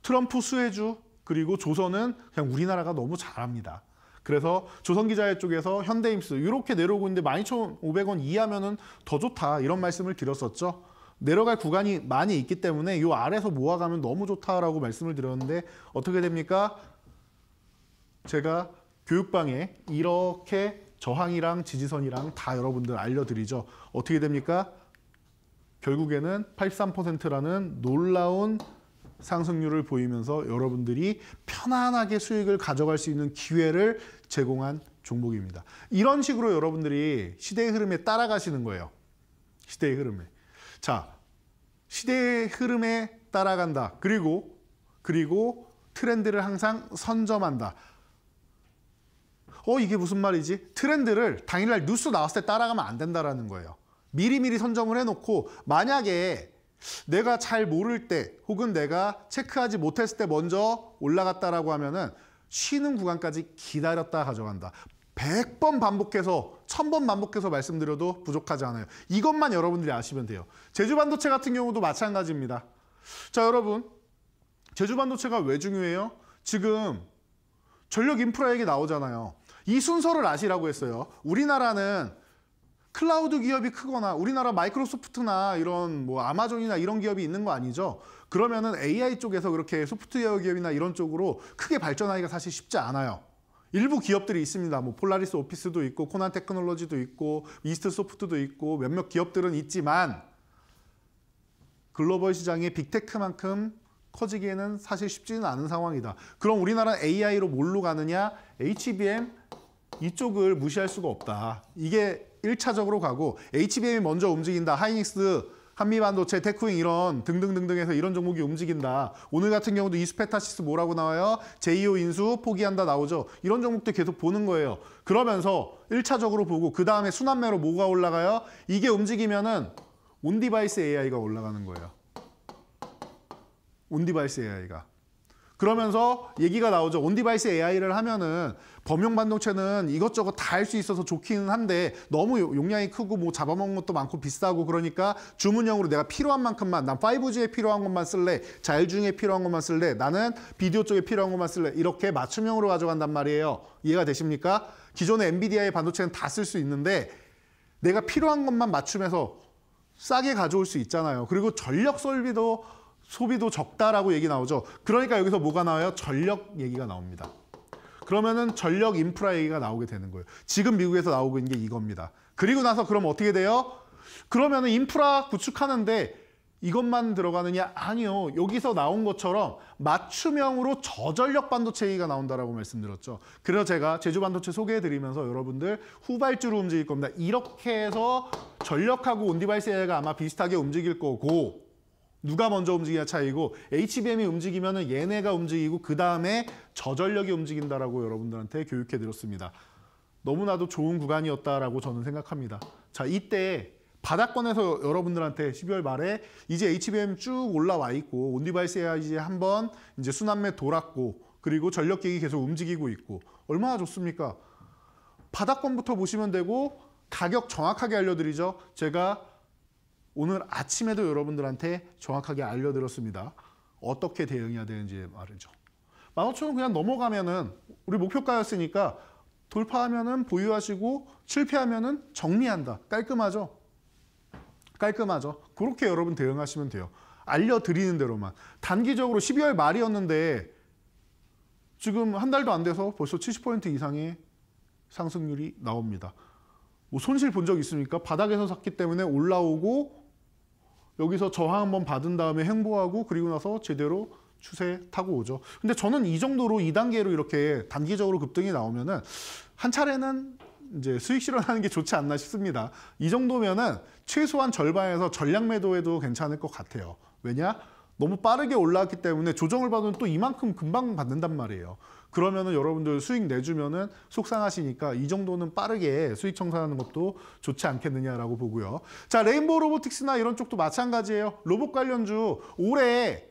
트럼프 수혜주 그리고 조선은 그냥 우리나라가 너무 잘합니다. 그래서 조선기자회 쪽에서 현대임스 이렇게 내려오고 있는데 12,500원 이하면은 더 좋다 이런 말씀을 드렸었죠. 내려갈 구간이 많이 있기 때문에 이 아래서 모아가면 너무 좋다라고 말씀을 드렸는데 어떻게 됩니까? 제가 교육방에 이렇게 저항이랑 지지선이랑 다 여러분들 알려드리죠. 어떻게 됩니까? 결국에는 83%라는 놀라운 상승률을 보이면서 여러분들이 편안하게 수익을 가져갈 수 있는 기회를 제공한 종목입니다. 이런 식으로 여러분들이 시대의 흐름에 따라가시는 거예요. 시대의 흐름에. 자, 시대의 흐름에 따라간다. 그리고 트렌드를 항상 선점한다. 이게 무슨 말이지? 트렌드를 당일날 뉴스 나왔을 때 따라가면 안 된다라는 거예요. 미리미리 선점을 해놓고 만약에 내가 잘 모를 때 혹은 내가 체크하지 못했을 때 먼저 올라갔다라고 하면은 쉬는 구간까지 기다렸다 가져간다. 100번 반복해서 1000번 반복해서 말씀드려도 부족하지 않아요. 이것만 여러분들이 아시면 돼요. 제주반도체 같은 경우도 마찬가지입니다. 자, 여러분 제주반도체가 왜 중요해요? 지금 전력 인프라 얘기 나오잖아요. 이 순서를 아시라고 했어요. 우리나라는 클라우드 기업이 크거나 우리나라 마이크로소프트나 이런 뭐 아마존이나 이런 기업이 있는 거 아니죠? 그러면은 AI 쪽에서 그렇게 소프트웨어 기업이나 이런 쪽으로 크게 발전하기가 사실 쉽지 않아요. 일부 기업들이 있습니다. 뭐 폴라리스 오피스도 있고 코난 테크놀로지도 있고 이스트 소프트도 있고 몇몇 기업들은 있지만 글로벌 시장의 빅테크만큼 커지기에는 사실 쉽지는 않은 상황이다. 그럼 우리나라는 AI로 뭘로 가느냐? HBM 이쪽을 무시할 수가 없다. 이게 1차적으로 가고 HBM이 먼저 움직인다. 하이닉스, 한미반도체, 테크윙 이런 등등등등해서 이런 종목이 움직인다. 오늘 같은 경우도 이스페타시스 뭐라고 나와요? 제이오 인수 포기한다 나오죠. 이런 종목들 계속 보는 거예요. 그러면서 1차적으로 보고 그 다음에 순환매로 뭐가 올라가요? 이게 움직이면은 온디바이스 AI가 올라가는 거예요. 온디바이스 AI가. 그러면서 얘기가 나오죠. 온디바이스 AI를 하면은 범용 반도체는 이것저것 다 할 수 있어서 좋기는 한데 너무 용량이 크고 뭐 잡아먹는 것도 많고 비싸고 그러니까 주문형으로 내가 필요한 만큼만 난 5G에 필요한 것만 쓸래. 자율주행에 필요한 것만 쓸래. 나는 비디오 쪽에 필요한 것만 쓸래. 이렇게 맞춤형으로 가져간단 말이에요. 이해가 되십니까? 기존의 엔비디아의 반도체는 다 쓸 수 있는데 내가 필요한 것만 맞춤해서 싸게 가져올 수 있잖아요. 그리고 전력 소비도 적다라고 얘기 나오죠. 그러니까 여기서 뭐가 나와요? 전력 얘기가 나옵니다. 그러면은 전력 인프라 얘기가 나오게 되는 거예요. 지금 미국에서 나오고 있는 게 이겁니다. 그리고 나서 그럼 어떻게 돼요? 그러면은 인프라 구축하는데 이것만 들어가느냐? 아니요. 여기서 나온 것처럼 맞춤형으로 저전력 반도체 얘기가 나온다라고 말씀드렸죠. 그래서 제가 제주 반도체 소개해드리면서 여러분들 후발주로 움직일 겁니다. 이렇게 해서 전력하고 온디바이스 AI가 아마 비슷하게 움직일 거고 누가 먼저 움직이냐 차이고 HBM이 움직이면은 얘네가 움직이고 그 다음에 저전력이 움직인다라고 여러분들한테 교육해드렸습니다. 너무나도 좋은 구간이었다라고 저는 생각합니다. 자, 이때 바닥권에서 여러분들한테 12월 말에 이제 HBM 쭉 올라와 있고 온디바이스 AI 이제 한번 이제 순환매 돌았고 그리고 전력객이 계속 움직이고 있고 얼마나 좋습니까? 바닥권부터 보시면 되고 가격 정확하게 알려드리죠. 제가 오늘 아침에도 여러분들한테 정확하게 알려드렸습니다. 어떻게 대응해야 되는지 말이죠. 15,000원 그냥 넘어가면은 우리 목표가였으니까 돌파하면은 보유하시고 실패하면은 정리한다. 깔끔하죠? 깔끔하죠? 그렇게 여러분 대응하시면 돼요. 알려드리는 대로만. 단기적으로 12월 말이었는데 지금 한 달도 안 돼서 벌써 70% 이상의 상승률이 나옵니다. 뭐 손실 본 적 있습니까? 바닥에서 샀기 때문에 올라오고 여기서 저항 한번 받은 다음에 횡보하고 그리고 나서 제대로 추세 타고 오죠. 근데 저는 이 정도로 2단계로 이렇게 단기적으로 급등이 나오면은 한 차례는 이제 수익 실현하는 게 좋지 않나 싶습니다. 이 정도면은 최소한 절반에서 전량 매도해도 괜찮을 것 같아요. 왜냐? 너무 빠르게 올라왔기 때문에 조정을 받으면 또 이만큼 금방 받는단 말이에요. 그러면은 여러분들 수익 내주면은 속상하시니까 이 정도는 빠르게 수익 청산하는 것도 좋지 않겠느냐라고 보고요. 자, 레인보우 로보틱스나 이런 쪽도 마찬가지예요. 로봇 관련주 올해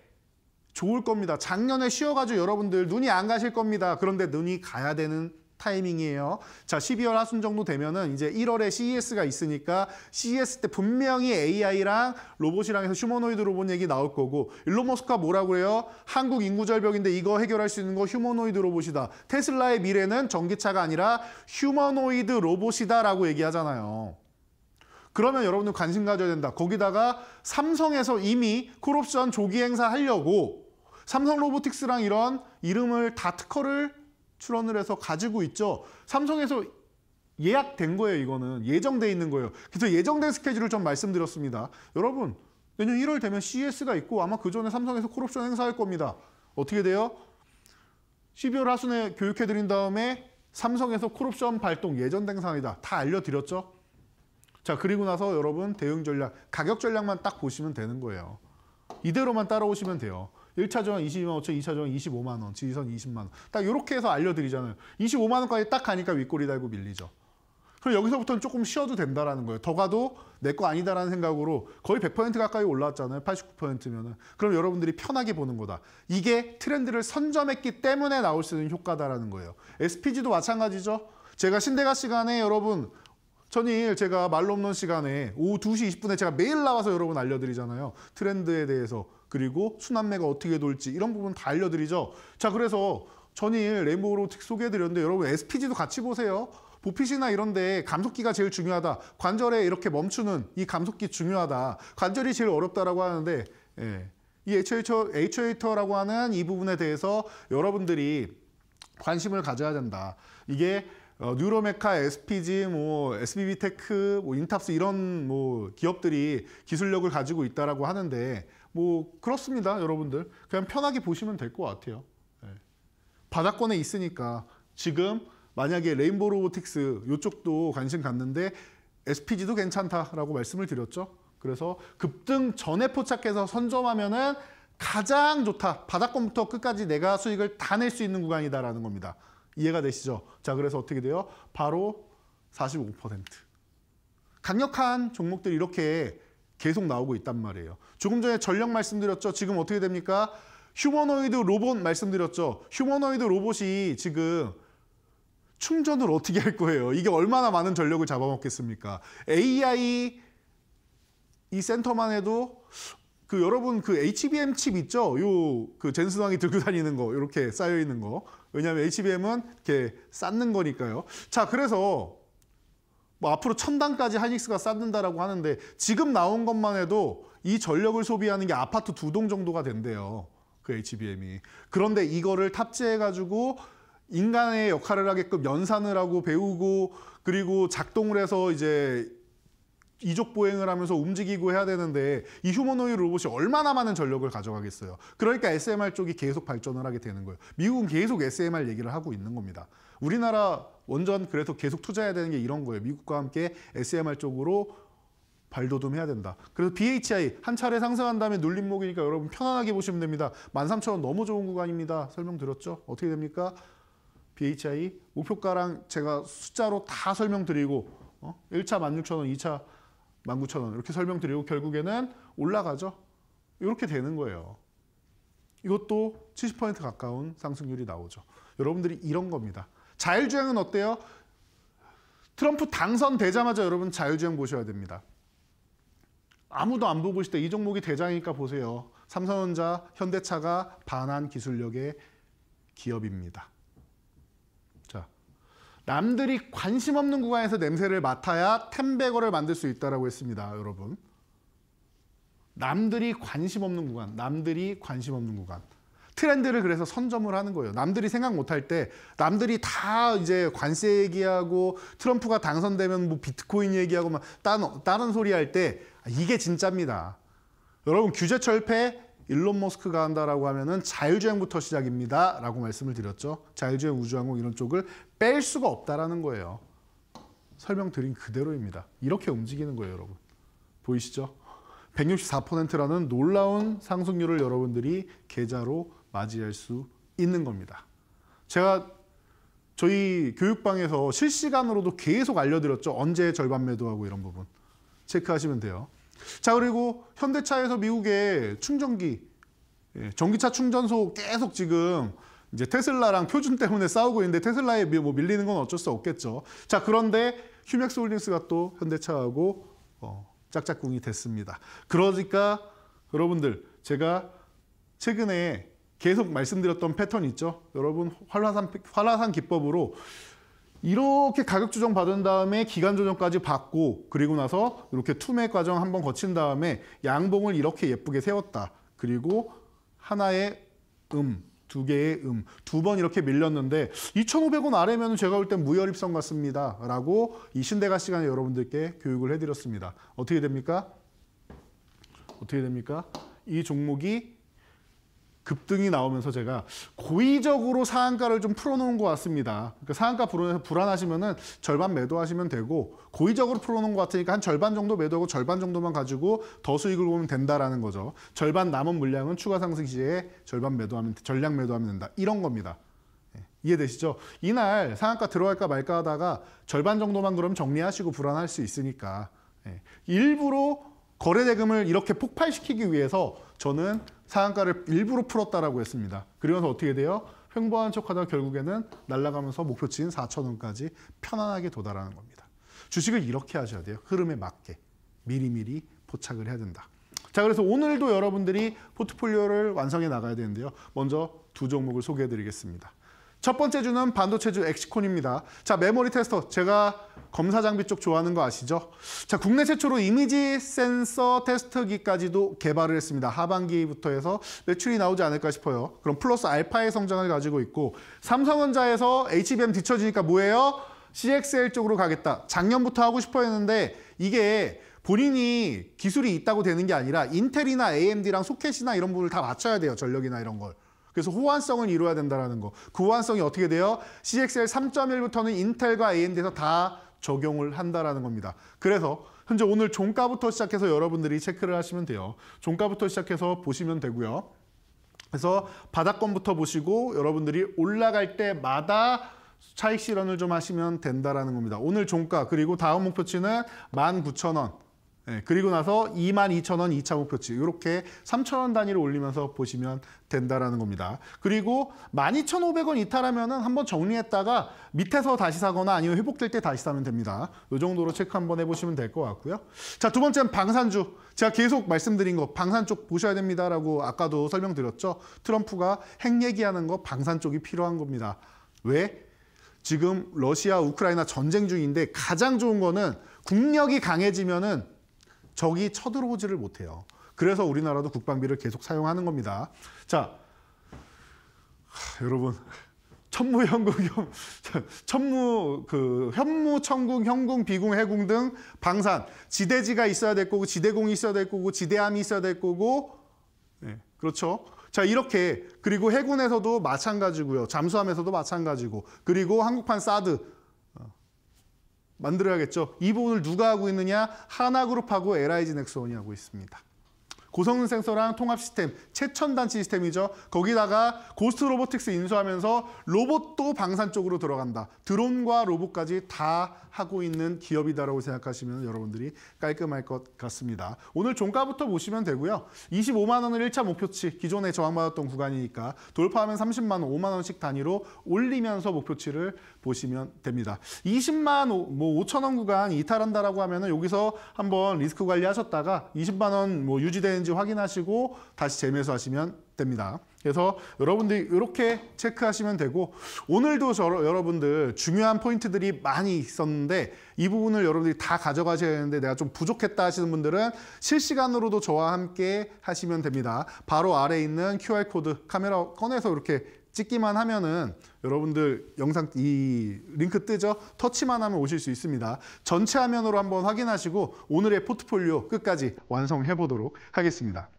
좋을 겁니다. 작년에 쉬어가지고 여러분들 눈이 안 가실 겁니다. 그런데 눈이 가야 되는 타이밍이에요. 자, 12월 하순 정도 되면은 이제 1월에 CES가 있으니까 CES 때 분명히 AI랑 로봇이랑 해서 휴머노이드 로봇 얘기 나올 거고 일론 머스크가 뭐라고 해요? 한국 인구 절벽인데 이거 해결할 수 있는 거 휴머노이드 로봇이다. 테슬라의 미래는 전기차가 아니라 휴머노이드 로봇이다라고 얘기하잖아요. 그러면 여러분들 관심 가져야 된다. 거기다가 삼성에서 이미 콜옵션 조기 행사하려고 삼성 로보틱스랑 이런 이름을 다 특허를 출원을 해서 가지고 있죠. 삼성에서 예약된 거예요. 이거는 예정돼 있는 거예요. 그래서 예정된 스케줄을 좀 말씀드렸습니다. 여러분 내년 1월 되면 CES가 있고 아마 그 전에 삼성에서 콜옵션 행사할 겁니다. 어떻게 돼요? 12월 하순에 교육해드린 다음에 삼성에서 콜옵션 발동 예정된 상황이다. 다 알려드렸죠. 자, 그리고 나서 여러분 대응 전략, 가격 전략만 딱 보시면 되는 거예요. 이대로만 따라오시면 돼요. 1차 저항 22만 5천, 2차 저항 25만 원, 지지선 20만 원. 딱 이렇게 해서 알려드리잖아요. 25만 원까지 딱 가니까 윗꼬리 달고 밀리죠. 그럼 여기서부터는 조금 쉬어도 된다라는 거예요. 더 가도 내 거 아니다라는 생각으로 거의 100% 가까이 올라왔잖아요. 89%면은. 그럼 여러분들이 편하게 보는 거다. 이게 트렌드를 선점했기 때문에 나올 수 있는 효과다라는 거예요. SPG도 마찬가지죠. 제가 신대가 시간에 여러분 전일 제가 말로 없는 시간에 오후 2시 20분에 제가 매일 나와서 여러분 알려드리잖아요. 트렌드에 대해서. 그리고 순환매가 어떻게 돌지 이런 부분 다 알려드리죠. 자, 그래서 전일 레인보우 로보틱스 소개해드렸는데 여러분 SPG도 같이 보세요. 보핏이나 이런 데 감속기가 제일 중요하다. 관절에 이렇게 멈추는 이 감속기 중요하다. 관절이 제일 어렵다라고 하는데 이 액추에이터라고 하는 이 부분에 대해서 여러분들이 관심을 가져야 된다. 이게 뉴로메카, SPG, 뭐 SBB테크, 뭐 인탑스 이런 뭐 기업들이 기술력을 가지고 있다라고 하는데 뭐 그렇습니다, 여러분들. 그냥 편하게 보시면 될 것 같아요. 바닥권에 있으니까 지금 만약에 레인보우 로보틱스 이쪽도 관심 갖는데 SPG도 괜찮다라고 말씀을 드렸죠. 그래서 급등 전에 포착해서 선점하면은 가장 좋다. 바닥권부터 끝까지 내가 수익을 다 낼 수 있는 구간이다라는 겁니다. 이해가 되시죠? 자, 그래서 어떻게 돼요? 바로 45%. 강력한 종목들이 이렇게 계속 나오고 있단 말이에요. 조금 전에 전력 말씀드렸죠. 지금 어떻게 됩니까? 휴머노이드 로봇 말씀드렸죠. 휴머노이드 로봇이 지금 충전을 어떻게 할 거예요? 이게 얼마나 많은 전력을 잡아먹겠습니까? AI 이 센터만 해도 여러분 그 HBM 칩 있죠? 요 그 젠슨왕이 들고 다니는 거 이렇게 쌓여 있는 거. 왜냐하면 HBM은 이렇게 쌓는 거니까요. 자, 그래서 뭐 앞으로 1000단까지 하이닉스가 쌓는다라고 하는데 지금 나온 것만 해도 이 전력을 소비하는 게 아파트 2동 정도가 된대요. 그 HBM이. 그런데 이거를 탑재해가지고 인간의 역할을 하게끔 연산을 하고 배우고 그리고 작동을 해서 이제 이족 보행을 하면서 움직이고 해야 되는데 이 휴머노이드 로봇이 얼마나 많은 전력을 가져가겠어요. 그러니까 SMR 쪽이 계속 발전을 하게 되는 거예요. 미국은 계속 SMR 얘기를 하고 있는 겁니다. 우리나라 원전 그래서 계속 투자해야 되는 게 이런 거예요. 미국과 함께 SMR 쪽으로 발돋움해야 된다. 그래서 BHI 한 차례 상승한 다음에 눌림목이니까 여러분 편안하게 보시면 됩니다. 13,000원 너무 좋은 구간입니다. 설명드렸죠? 어떻게 됩니까? BHI 목표가랑 제가 숫자로 다 설명드리고 1차 16,000원, 2차 19,000원 이렇게 설명드리고 결국에는 올라가죠. 이렇게 되는 거예요. 이것도 70% 가까운 상승률이 나오죠. 여러분들이 이런 겁니다. 자율주행은 어때요? 트럼프 당선되자마자 여러분 자율주행 보셔야 됩니다. 아무도 안 보고 있을 때 이 종목이 대장이니까 보세요. 삼성전자, 현대차가 반한 기술력의 기업입니다. 자, 남들이 관심 없는 구간에서 냄새를 맡아야 템베거를 만들 수 있다고 했습니다. 여러분. 남들이 관심 없는 구간, 남들이 관심 없는 구간. 트렌드를 그래서 선점을 하는 거예요. 남들이 생각 못할 때 남들이 다 이제 관세 얘기하고 트럼프가 당선되면 뭐 비트코인 얘기하고 막 다른 소리 할 때 이게 진짜입니다. 여러분 규제 철폐 일론 머스크가 한다라고 하면은 자율주행부터 시작입니다. 라고 말씀을 드렸죠. 자율주행 우주항공 이런 쪽을 뺄 수가 없다라는 거예요. 설명드린 그대로입니다. 이렇게 움직이는 거예요, 여러분. 보이시죠? 164%라는 놀라운 상승률을 여러분들이 계좌로 맞이할 수 있는 겁니다. 제가 저희 교육방에서 실시간으로도 계속 알려드렸죠. 언제 절반 매도하고 이런 부분. 체크하시면 돼요. 자, 그리고 현대차에서 미국의 충전기, 전기차 충전소 계속 지금 이제 테슬라랑 표준 때문에 싸우고 있는데 테슬라에 뭐 밀리는 건 어쩔 수 없겠죠. 자, 그런데 휴맥스 홀딩스가 또 현대차하고 짝짝꿍이 됐습니다. 그러니까 여러분들 제가 최근에 계속 말씀드렸던 패턴 있죠. 여러분 활화산 기법으로 이렇게 가격 조정 받은 다음에 기간 조정까지 받고 그리고 나서 이렇게 투매 과정 한번 거친 다음에 양봉을 이렇게 예쁘게 세웠다. 그리고 하나의 두 개의 두 번 이렇게 밀렸는데 2,500원 아래면 제가 볼 땐 무혈입성 같습니다. 라고 이 신대가 시간에 여러분들께 교육을 해드렸습니다. 어떻게 됩니까? 어떻게 됩니까? 이 종목이 급등이 나오면서 제가 고의적으로 상한가를 좀 풀어놓은 것 같습니다. 그러니까 상한가 불안하시면은 절반 매도하시면 되고 고의적으로 풀어놓은 것 같으니까 한 절반 정도 매도하고 절반 정도만 가지고 더 수익을 보면 된다라는 거죠. 절반 남은 물량은 추가 상승 시에 절반 매도하면 전량 매도하면 된다. 이런 겁니다. 이해되시죠? 이날 상한가 들어갈까 말까 하다가 절반 정도만 그럼 정리하시고 불안할 수 있으니까 일부러 거래대금을 이렇게 폭발시키기 위해서 저는 상한가를 일부러 풀었다라고 했습니다. 그러면서 어떻게 돼요? 횡보한 척하다가 결국에는 날아가면서 목표치인 4,000원까지 편안하게 도달하는 겁니다. 주식을 이렇게 하셔야 돼요. 흐름에 맞게 미리미리 포착을 해야 된다. 자, 그래서 오늘도 여러분들이 포트폴리오를 완성해 나가야 되는데요. 먼저 두 종목을 소개해드리겠습니다. 첫 번째 주는 반도체주 엑시콘입니다. 자, 메모리 테스터. 제가 검사 장비 쪽 좋아하는 거 아시죠? 자, 국내 최초로 이미지 센서 테스트기까지도 개발을 했습니다. 하반기부터 해서 매출이 나오지 않을까 싶어요. 그럼 플러스 알파의 성장을 가지고 있고 삼성전자에서 HBM 뒤처지니까 뭐예요? CXL 쪽으로 가겠다. 작년부터 하고 싶어 했는데 이게 본인이 기술이 있다고 되는 게 아니라 인텔이나 AMD랑 소켓이나 이런 부분을 다 맞춰야 돼요. 전력이나 이런 걸. 그래서 호환성을 이루어야 된다는 거. 그 호환성이 어떻게 돼요? CXL 3.1부터는 인텔과 AMD에서 다 적용을 한다는 겁니다. 그래서 현재 오늘 종가부터 시작해서 여러분들이 체크를 하시면 돼요. 종가부터 시작해서 보시면 되고요. 그래서 바닥권부터 보시고 여러분들이 올라갈 때마다 차익 실현을 좀 하시면 된다는 겁니다. 오늘 종가 그리고 다음 목표치는 19,000원. 그리고 나서 22,000원 2차 목표치 이렇게 3,000원 단위로 올리면서 보시면 된다라는 겁니다. 그리고 12,500원 이탈하면은 한번 정리했다가 밑에서 다시 사거나 아니면 회복될 때 다시 사면 됩니다. 이 정도로 체크 한번 해보시면 될 것 같고요. 자, 두 번째는 방산주. 제가 계속 말씀드린 거 방산 쪽 보셔야 됩니다라고 아까도 설명드렸죠. 트럼프가 핵 얘기하는 거 방산 쪽이 필요한 겁니다. 왜? 지금 러시아 우크라이나 전쟁 중인데 가장 좋은 거는 국력이 강해지면은 적이 쳐들어오지를 못해요. 그래서 우리나라도 국방비를 계속 사용하는 겁니다. 자, 여러분 현무, 천궁, 형궁, 비궁, 해궁 등 방산 지대지가 있어야 될 거고 지대공이 있어야 될 거고 지대함이 있어야 될 거고 그렇죠. 자, 이렇게 그리고 해군에서도 마찬가지고요. 잠수함에서도 마찬가지고 그리고 한국판 사드 만들어야겠죠. 이 부분을 누가 하고 있느냐? 하나그룹하고 LIG 넥스원이 하고 있습니다. 고성능 센서랑 통합 시스템, 최첨단 시스템이죠. 거기다가 고스트 로보틱스 인수하면서 로봇도 방산 쪽으로 들어간다. 드론과 로봇까지 다 하고 있는 기업이다라고 생각하시면 여러분들이 깔끔할 것 같습니다. 오늘 종가부터 보시면 되고요. 25만 원을 1차 목표치, 기존에 저항받았던 구간이니까 돌파하면 30만 원, 5만 원씩 단위로 올리면서 목표치를 보시면 됩니다. 20만 5천 원 구간 이탈한다라고 하면은 여기서 한번 리스크 관리하셨다가 20만 원 유지되는지 확인하시고 다시 재매수하시면 됩니다. 그래서 여러분들이 이렇게 체크하시면 되고 오늘도 여러분들 중요한 포인트들이 많이 있었는데 이 부분을 여러분들이 다 가져가셔야 되는데 내가 좀 부족했다 하시는 분들은 실시간으로도 저와 함께 하시면 됩니다. 바로 아래에 있는 QR코드 카메라 꺼내서 이렇게 찍기만 하면은 여러분들 영상 이 링크 뜨죠? 터치만 하면 오실 수 있습니다. 전체 화면으로 한번 확인하시고 오늘의 포트폴리오 끝까지 완성해 보도록 하겠습니다.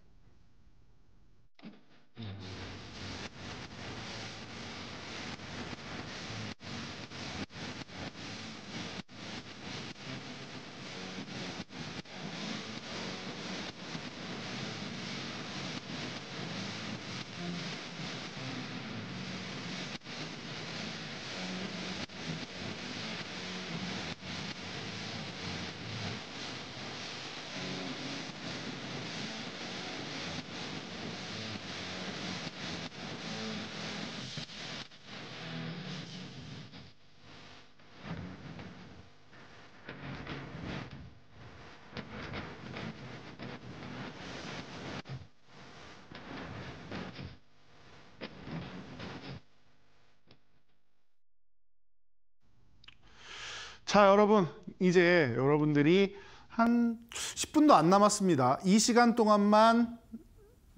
자, 여러분 이제 여러분들이 한 10분도 안 남았습니다. 이 시간 동안만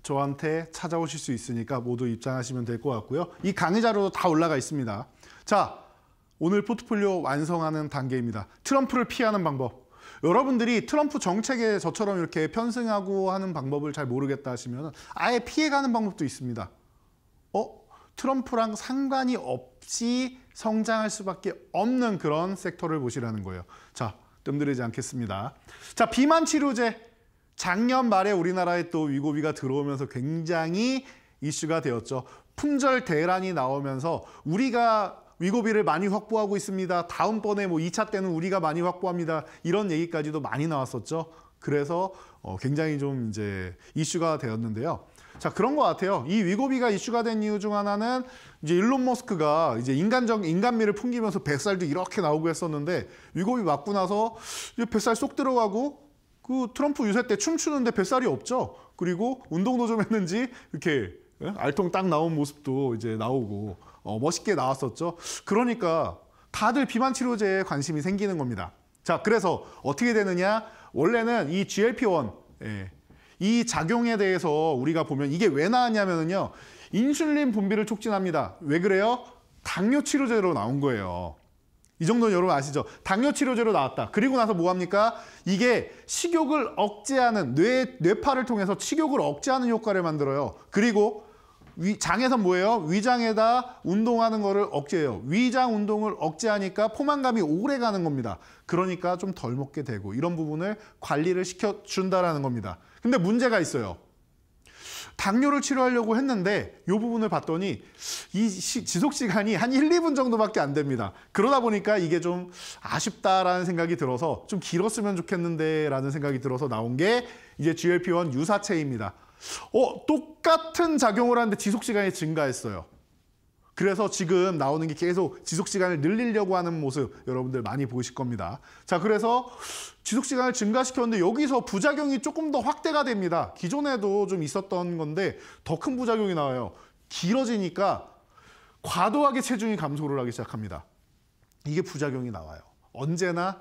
저한테 찾아오실 수 있으니까 모두 입장하시면 될 것 같고요. 이 강의 자료도 다 올라가 있습니다. 자, 오늘 포트폴리오 완성하는 단계입니다. 트럼프를 피하는 방법. 여러분들이 트럼프 정책에 저처럼 이렇게 편승하고 하는 방법을 잘 모르겠다 하시면 아예 피해가는 방법도 있습니다. 트럼프랑 상관이 없이 성장할 수밖에 없는 그런 섹터를 보시라는 거예요. 자, 뜸들이지 않겠습니다. 자, 비만 치료제. 작년 말에 우리나라에 또 위고비가 들어오면서 굉장히 이슈가 되었죠. 품절 대란이 나오면서 우리가 위고비를 많이 확보하고 있습니다. 다음번에 2차 때는 우리가 많이 확보합니다. 이런 얘기까지도 많이 나왔었죠. 그래서 굉장히 좀 이제 이슈가 되었는데요. 자, 그런 것 같아요. 이 위고비가 이슈가 된 이유 중 하나는 이제 일론 머스크가 이제 인간미를 풍기면서 뱃살도 이렇게 나오고 했었는데 위고비 맞고 나서 이제 뱃살 쏙 들어가고 그 트럼프 유세 때 춤추는데 뱃살이 없죠. 그리고 운동도 좀 했는지 이렇게 알통 딱 나온 모습도 이제 나오고 멋있게 나왔었죠. 그러니까 다들 비만 치료제에 관심이 생기는 겁니다. 자, 그래서 어떻게 되느냐? 원래는 이 GLP-1 이 작용에 대해서 우리가 보면 이게 왜 나왔냐면요. 인슐린 분비를 촉진합니다. 왜 그래요? 당뇨 치료제로 나온 거예요. 이 정도는 여러분 아시죠? 당뇨 치료제로 나왔다. 그리고 나서 뭐 합니까? 이게 식욕을 억제하는 뇌파를 통해서 식욕을 억제하는 효과를 만들어요. 그리고 장에서 뭐예요? 위장에다 운동하는 거를 억제해요. 위장 운동을 억제하니까 포만감이 오래 가는 겁니다. 그러니까 좀 덜 먹게 되고 이런 부분을 관리를 시켜준다라는 겁니다. 근데 문제가 있어요. 당뇨를 치료하려고 했는데 이 부분을 봤더니 이 지속 시간이 한 1, 2분 정도밖에 안 됩니다. 그러다 보니까 이게 좀 아쉽다라는 생각이 들어서 좀 길었으면 좋겠는데 라는 생각이 들어서 나온 게 이제 GLP-1 유사체입니다. 똑같은 작용을 하는데 지속 시간이 증가했어요. 그래서 지금 나오는 게 계속 지속 시간을 늘리려고 하는 모습 여러분들 많이 보실 겁니다. 자, 그래서 지속 시간을 증가시켰는데 여기서 부작용이 조금 더 확대가 됩니다. 기존에도 좀 있었던 건데 더 큰 부작용이 나와요. 길어지니까 과도하게 체중이 감소를 하기 시작합니다. 이게 부작용이 나와요. 언제나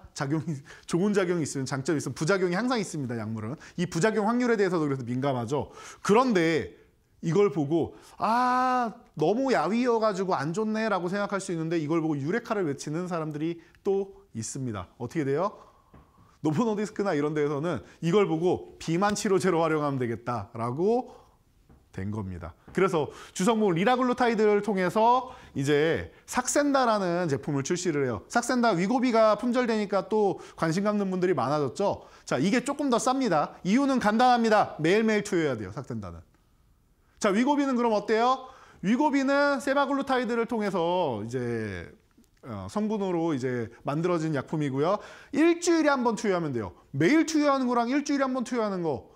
좋은 작용이 있으면 장점이 있으면 부작용이 항상 있습니다. 약물은. 이 부작용 확률에 대해서도 그래서 민감하죠. 그런데 이걸 보고 너무 야위여가지고 안 좋네라고 생각할 수 있는데 이걸 보고 유레카를 외치는 사람들이 또 있습니다. 어떻게 돼요? 노보노디스크나 이런 데에서는 이걸 보고 비만 치료제로 활용하면 되겠다라고 된 겁니다. 그래서 주성분 리라글루타이드를 통해서 이제 삭센다라는 제품을 출시를 해요. 삭센다 위고비가 품절되니까 또 관심 갖는 분들이 많아졌죠. 자, 이게 조금 더 쌉니다. 이유는 간단합니다. 매일매일 투여해야 돼요, 삭센다는. 자, 위고비는 그럼 어때요? 위고비는 세마글루타이드를 통해서 이제 성분으로 이제 만들어진 약품이고요. 일주일에 한 번 투여하면 돼요. 매일 투여하는 거랑 일주일에 한 번 투여하는 거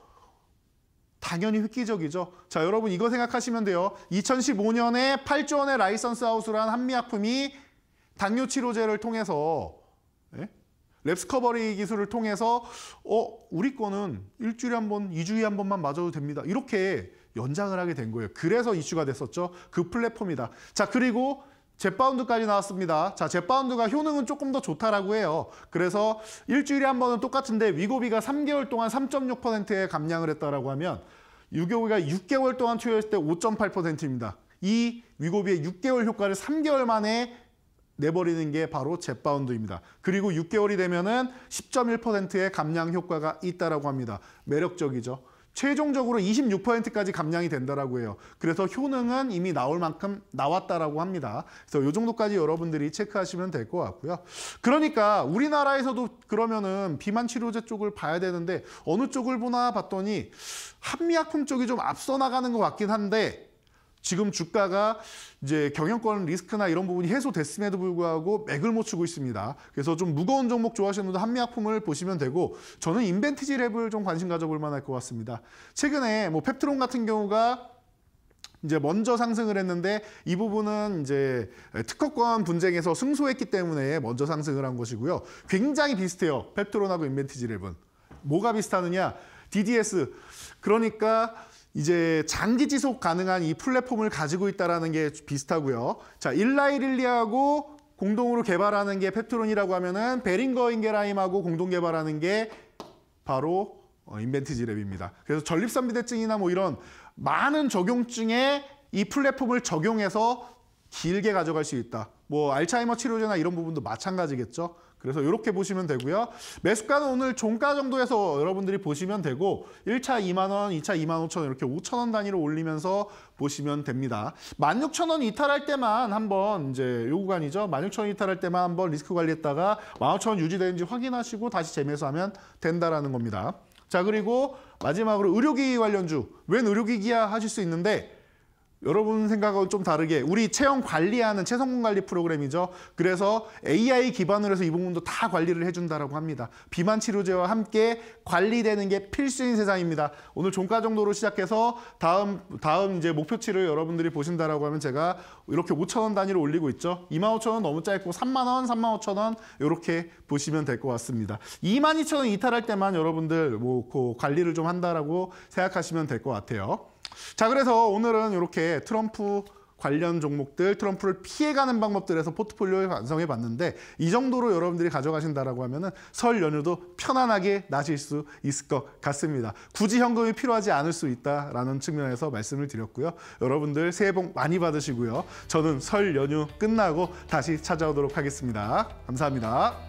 당연히 획기적이죠. 자, 여러분 이거 생각하시면 돼요. 2015년에 8조 원의 라이선스 아웃을 한 한미약품이 당뇨 치료제를 통해서 랩스커버리 기술을 통해서 우리 거는 일주일에 한 번, 2주에 한 번만 맞아도 됩니다. 이렇게 연장을 하게 된 거예요. 그래서 이슈가 됐었죠. 그 플랫폼이다. 자, 그리고 젯바운드까지 나왔습니다. 자, 젯바운드가 효능은 조금 더 좋다라고 해요. 그래서 일주일에 한 번은 똑같은데 위고비가 3개월 동안 3.6%의 감량을 했다라고 하면 위고비가 6개월 동안 투여했을 때 5.8%입니다. 이 위고비의 6개월 효과를 3개월 만에 내버리는 게 바로 젯바운드입니다. 그리고 6개월이 되면은 10.1%의 감량 효과가 있다라고 합니다. 매력적이죠. 최종적으로 26%까지 감량이 된다라고 해요. 그래서 효능은 이미 나올 만큼 나왔다라고 합니다. 그래서 이 정도까지 여러분들이 체크하시면 될 것 같고요. 그러니까 우리나라에서도 그러면은 비만 치료제 쪽을 봐야 되는데 어느 쪽을 보나 봤더니 한미약품 쪽이 좀 앞서 나가는 것 같긴 한데 지금 주가가 이제 경영권 리스크나 이런 부분이 해소됐음에도 불구하고 맥을 못 추고 있습니다. 그래서 좀 무거운 종목 좋아하시는 분들 한미약품을 보시면 되고 저는 인벤티지 랩을 좀 관심 가져볼 만할 것 같습니다. 최근에 뭐 펩트론 같은 경우가 이제 먼저 상승을 했는데 이 부분은 이제 특허권 분쟁에서 승소했기 때문에 먼저 상승을 한 것이고요. 굉장히 비슷해요. 펩트론하고 인벤티지 랩은. 뭐가 비슷하느냐? DDS. 그러니까 이제 장기 지속 가능한 이 플랫폼을 가지고 있다는 게 비슷하고요. 자, 일라이릴리하고 공동으로 개발하는 게 펩트론이라고 하면은 베링거 인게라임하고 공동 개발하는 게 바로 인벤티지 랩입니다. 그래서 전립선비대증이나 뭐 이런 많은 적용증에 이 플랫폼을 적용해서 길게 가져갈 수 있다. 뭐 알츠하이머 치료제나 이런 부분도 마찬가지겠죠. 그래서 이렇게 보시면 되고요. 매수가는 오늘 종가 정도에서 여러분들이 보시면 되고 1차 2만 원, 2차 2만 5천 원 이렇게 5천 원 단위로 올리면서 보시면 됩니다. 16,000원 이탈할 때만 한번 이제 요 구간이죠. 16,000원 이탈할 때만 한번 리스크 관리했다가 15,000원 유지되는지 확인하시고 다시 재매수하면 된다라는 겁니다. 자, 그리고 마지막으로 의료기기 관련주. 웬 의료기기야 하실 수 있는데 여러분 생각하고는 좀 다르게 우리 체형 관리하는 체성분 관리 프로그램이죠. 그래서 AI 기반으로 해서 이 부분도 다 관리를 해준다라고 합니다. 비만 치료제와 함께 관리되는 게 필수인 세상입니다. 오늘 종가 정도로 시작해서 다음 이제 목표치를 여러분들이 보신다라고 하면 제가 이렇게 5,000원 단위로 올리고 있죠. 25,000원 너무 짧고 3만 원, 35,000원 이렇게 보시면 될 것 같습니다. 22,000원 이탈할 때만 여러분들 뭐 그 관리를 좀 한다라고 생각하시면 될 것 같아요. 자, 그래서 오늘은 이렇게 트럼프 관련 종목들, 트럼프를 피해가는 방법들에서 포트폴리오에 완성해 봤는데 이 정도로 여러분들이 가져가신다라고 하면은 설 연휴도 편안하게 나실 수 있을 것 같습니다. 굳이 현금이 필요하지 않을 수 있다라는 측면에서 말씀을 드렸고요. 여러분들 새해 복 많이 받으시고요. 저는 설 연휴 끝나고 다시 찾아오도록 하겠습니다. 감사합니다.